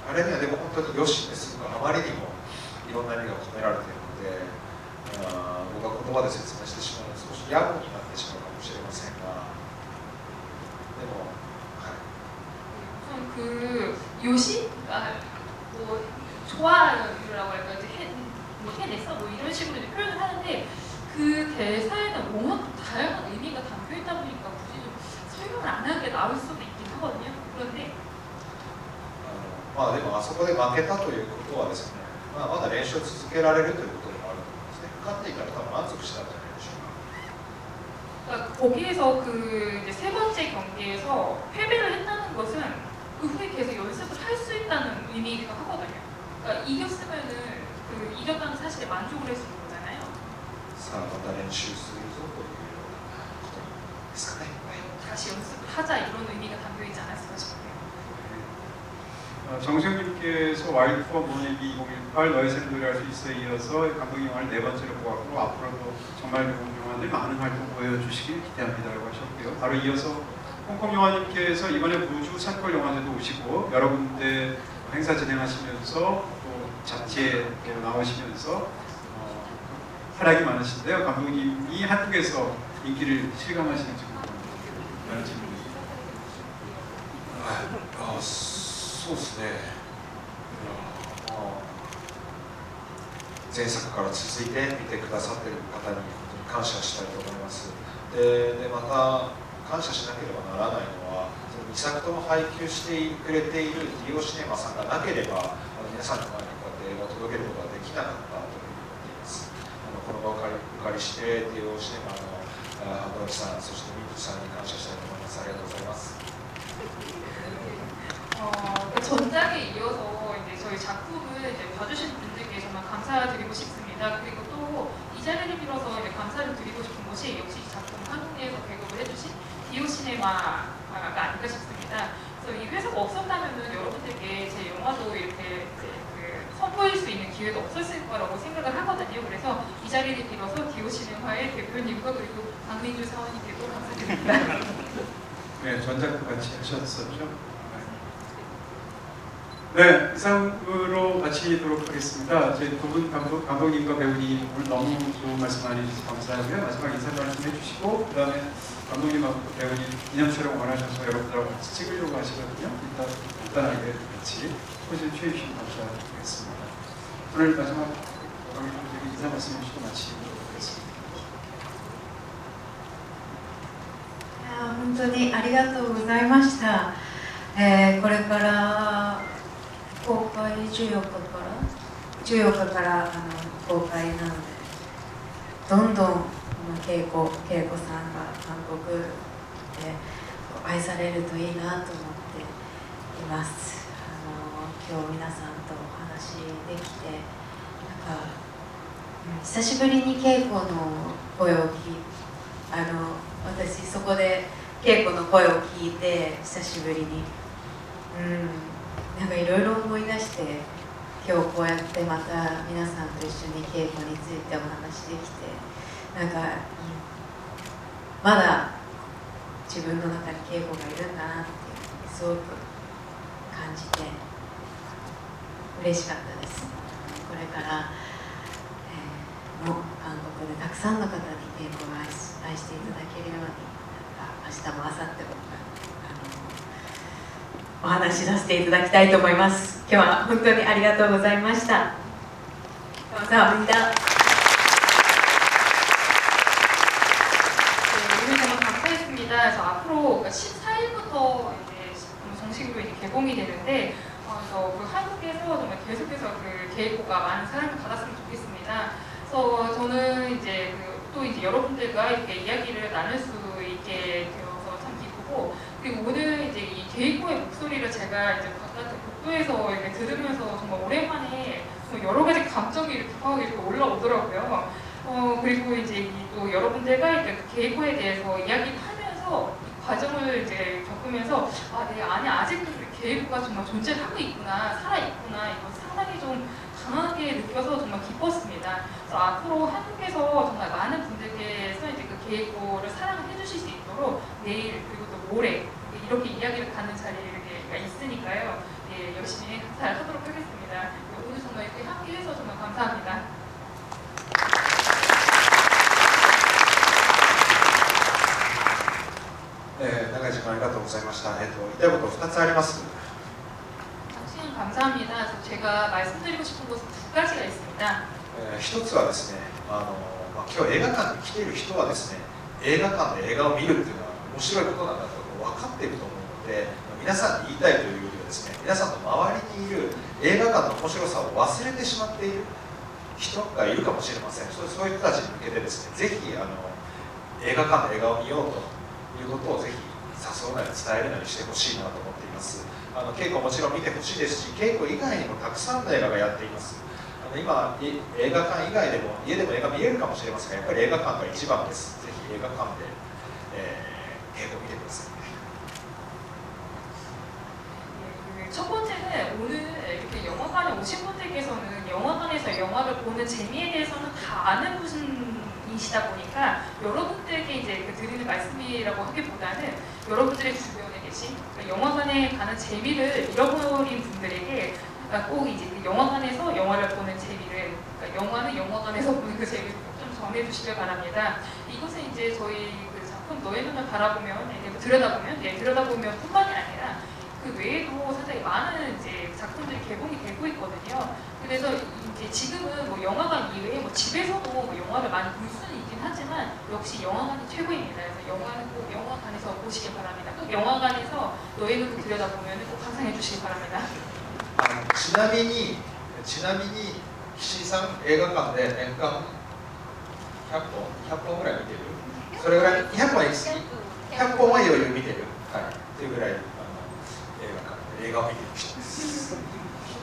あれにはでも本当によしですが、あまりにもいろんな意味が込められているので、僕は言葉で説明してしまうので少し野暮になってしまうかもしれませんが、でも、はい。 우선 그 요시가 뭐 좋아요라고 할까 이제 해냈어 뭐 이런 식으로 이제 표현을 하는데 그 대사에는 워낙 다양한 의미가 담겨 있다 보니까 굳이 좀 설명을 안 하는 게 나을 수도 있긴 하거든요. 그런데 でもあそこで負けたということはですね、まだ練習を続けられるということでもあると思うんですね。勝っていたら多分満足したんじゃないでしょうか。 그러니까 거기에서 그 이제 세 번째 경기에서 패배를 했다는 것은 그 후에 계속 연습을 할 수 있다는 의미이기도 하거든요. 그러니까 이겼으면은 그 이겼다는 사실에 만족을 할 수 있는 거잖아요. さあまた練習するぞというようなことですかね。 다시 연습을 하자 이런 의미가 담겨 있지 않았을까 싶어요. 정수영님께서 와일드 투어 모네기 2018 너의 삶을 노래할 수 있어에 이어서 감독 영화를 네 번째로 보았고 앞으로도 정말 좋은 영화들 많은 활동 보여주시길 기대합니다라고 하셨고요. 바로 이어서 홍콩 영화님께서 이번에 무주 산골 영화제도 오시고 여러 군데 행사 진행하시면서 또 잡지에 나오시면서 활약이 많으신데요. 감독님이 한국에서 인기를 실감하시는지 궁금합니다. 질문입니다. そうですね。前作から続いて見てくださっている方に本当に感謝したいと思います。でまた感謝しなければならないのは、2作とも配給してくれているディオシネマさんがなければ皆さんの前にこうやって映画を届けることができなかったというふうに思っています。この場をお借りしてディオシネマの羽鳥さん、そしてミッツさんに感謝したいと思います。ありがとうございます。 전작에 이어서 이제 저희 작품을 이제 봐주신 분들께 정말 감사드리고 싶습니다. 그리고 또 이 자리를 빌어서 이제 감사를 드리고 싶은 것이 역시 이 작품 한국 내에서 배급을 해주신 디오시네마가 아닌가 싶습니다. 그래서 이 회사가 없었다면은 여러분들께 제 영화도 이렇게 선보일 수 있는 기회도 없었을 거라고 생각을 하거든요. 그래서 이 자리를 빌어서 디오시네마의 대표님과 그리고 강민주 사원님께도 감사드립니다. 네, 전작도 같이 하셨었죠. 네, 이상으로 마치도록 하겠습니다. 저희 두 분 감독님과 배우님 오늘 너무 좋은 말씀 많이 해주셔서 감사하고요. 마지막 인사 말씀 해주시고 그 다음에 감독님하고 또 배우님 기념 촬영 원하셔서 여러분들하고 같이 찍으려고 하시거든요. 간단하게 같이 포즈를 취해주시면 감사드리겠습니다. 오늘 마지막 감독님 인사 말씀 해주시고 마치도록 하겠습니다. 本当にありがとうございました。これから公開14日から公開なので、どんどん恵子さんが韓国で愛されるといいなと思っています。今日皆さんとお話できて、久しぶりに恵子の声を私そこで恵子の声を聞いて久しぶりになんかいろいろ思い出して、今日こうやってまた皆さんと一緒に恵子についてお話できて、なんかまだ自分の中に恵子がいるんだなってすごく感じて嬉しかったです。これから、もう韓国でたくさんの方に恵子を愛していただけるように、明日も明後日もお話しさせていただきたいと思います。今日は本当にありがとうございました。감사합니다. 오늘 정말 감사했습니다. 그래서 앞으로 14일부터 이제 정식으로 이제 개봉이 되는데, 그래서 그 한국에서 정말 계속해서 그 개입고가 많은 사랑을 받았으면 좋겠습니다. 그래서 저는 이제 또 이제 여러분들과 이렇게 이야기를 나눌 수 있게 되어서 참 기쁘고, 그리고 오늘 이제 이 개입고의 목소리를 제가 이제 바깥 복도에서 이렇게 들으면서 정말 오랜만에 여러 가지 감정이 이렇게 막 이렇게 올라오더라고요. 그리고 이제 또 여러분들과 이렇게 개입고에 대해서 이야기를 하면서 이 과정을 이제 겪으면서 내 안에 아직도 개입고가 정말 존재하고 있구나, 살아 있구나, 이거 상당히 좀 강하게 느껴서 정말 기뻤습니다. 그래서 앞으로 한국에서 정말 많은 분들께서 이제 그 개입고를 사랑해 주실 수 있도록 내일 그리고 또 모레 이렇게 이야기를 가는 자리가 있으니까요. 예, 열심히 잘 하도록 하겠습니다. 오늘 정말 이렇게 함께해서 정말 감사합니다. 네, 長井さんありがとうございました。言いたいこと2つあります。 당신 감사합니다. 그래서 제가 말씀드리고 싶은 것은 두 가지가 있습니다. 一つはですね、今日映画館に来ている人はですね、映画館で映画を見るっていうのは面白いことなんだと分かっていると思うので、皆さんに言いたいというよりはですね、皆さんの周りにいる映画館の面白さを忘れてしまっている人がいるかもしれません。そういう人たちに向けてですね、ぜひ映画館で映画を見ようということをぜひ誘うなり伝えるなりしてほしいなと思っています。稽古もちろん見てほしいですし、稽古以外にもたくさんの映画がやっています。今映画館以外でも家でも映画見れるかもしれませんが、やっぱり映画館が一番です。ぜひ映画館で、稽古を見てください。 첫 번째는 오늘 이렇게 영화관에 오신 분들께서는 영화관에서 영화를 보는 재미에 대해서는 다 아는 분이시다 보니까 여러분들에게 이제 드리는 말씀이라고 하기보다는 여러분들의 주변에 계신 영화관에 가는 재미를 잃어버린 분들에게 꼭 이제 영화관에서 영화를 보는 재미를, 영화는 영화관에서 보는 그 재미를 꼭 좀 전해주시길 바랍니다. 이것은 이제 저희 그 작품 너의 눈을 바라보면, 들여다보면 뿐만이 아니라 그 외에도 상당히 많은 이제 작품들이 개봉이 되고 있거든요. 그래서 이제 지금은 뭐 영화관 이외에 뭐 집에서도 뭐 영화를 많이 볼 수는 있긴 하지만 역시 영화관이 최고입니다. 그래서 영화는 꼭 영화관에서 보시길 바랍니다. 꼭 영화관에서 너의 눈을 들여다보면 꼭 감상해 주시기 바랍니다. ちなみに岸井さん映画館で年間100本ぐらい見てる？それぐらい200本は行き過ぎ？100本は余裕見てる？はい。っていうぐらい映画を見てる人です。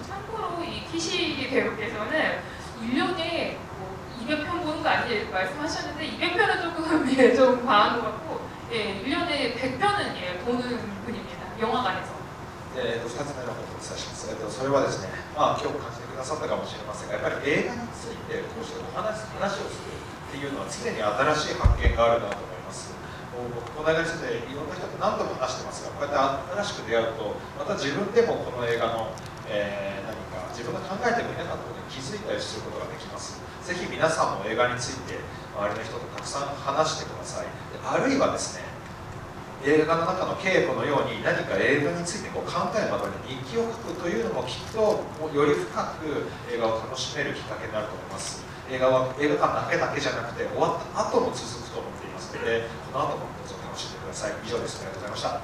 참고로 이 키시 배우께서는 1년에 뭐 200편 보는 거 아니에요 말씀하셨는데 200편은 조금 좀 과한 것 같고 1년에 100편은 보는 분입니다. 영화관에서. 2つ目のことをお伝えします。それはですね、今日も感じてくださったかもしれませんが、やっぱり映画についてこうして話をするっていうのは常に新しい発見があるなと思います。この映画についていろんな人と何度も話してますが、こうやって新しく出会うとまた自分でもこの映画の何か自分が考えてもいなかったことに気づいたりすることができます。ぜひ皆さんも映画について周りの人とたくさん話してください。あるいはですね、映画の中の稽古のように何か映画についてこう考えるまでに日記を書くというのもきっとより深く映画を楽しめるきっかけになると思います。映画は映画館だけじゃなくて終わった後も続くと思っていますので、この後もどうぞ楽しんでください。以上です。ありがとうございました。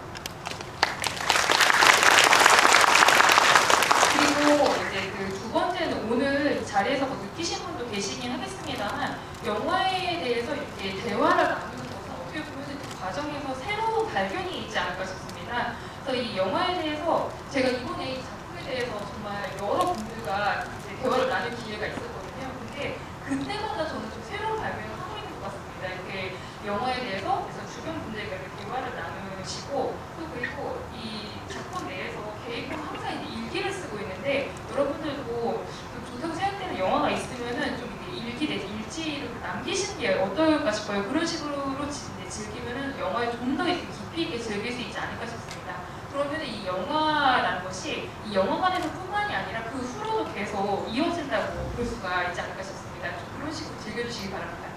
그리고 이제 그 두 번째는 오늘 이 자리에서 뭐 느끼신 분도 계시긴 하겠습니다만 영화에 대해서 이렇게 대화를 나누는 것은 어떻게 보면 그 과정에서 새로운 발견이 있지 않을까 싶습니다. 그래서 이 영화에 대해서 제가 이번에 이 작품에 대해서 정말 여러 분들과 이제 대화를 나눌 기회가 있었거든요. 근데 그때마다 저는 좀 새로운 발견을 하고 있는 것 같습니다. 이렇게 영화에 대해서 그래서 주변 분들과 이렇게 대화를 나누시고 또 그리고 이 작품 내에서 개인은 항상 이제 일기를 쓰고 있는데 여러분들도 좀 좋다고 생각되는 영화가 있으면은 좀 이렇게 일기 내지 일지를 남기시는 게 어떨까 싶어요. 그런 식으로 이제 즐기면은 영화에 좀 더 깊이 있게 즐길 수 있지 않을까 싶습니다. 그러면 이 영화라는 것이 이 영화관에서뿐만이 아니라 그 후로도 계속 이어진다고 볼 수가 있지 않을까 싶습니다. 좀 그런 식으로 즐겨주시기 바랍니다.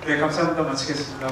네, 감사합니다. 마치겠습니다.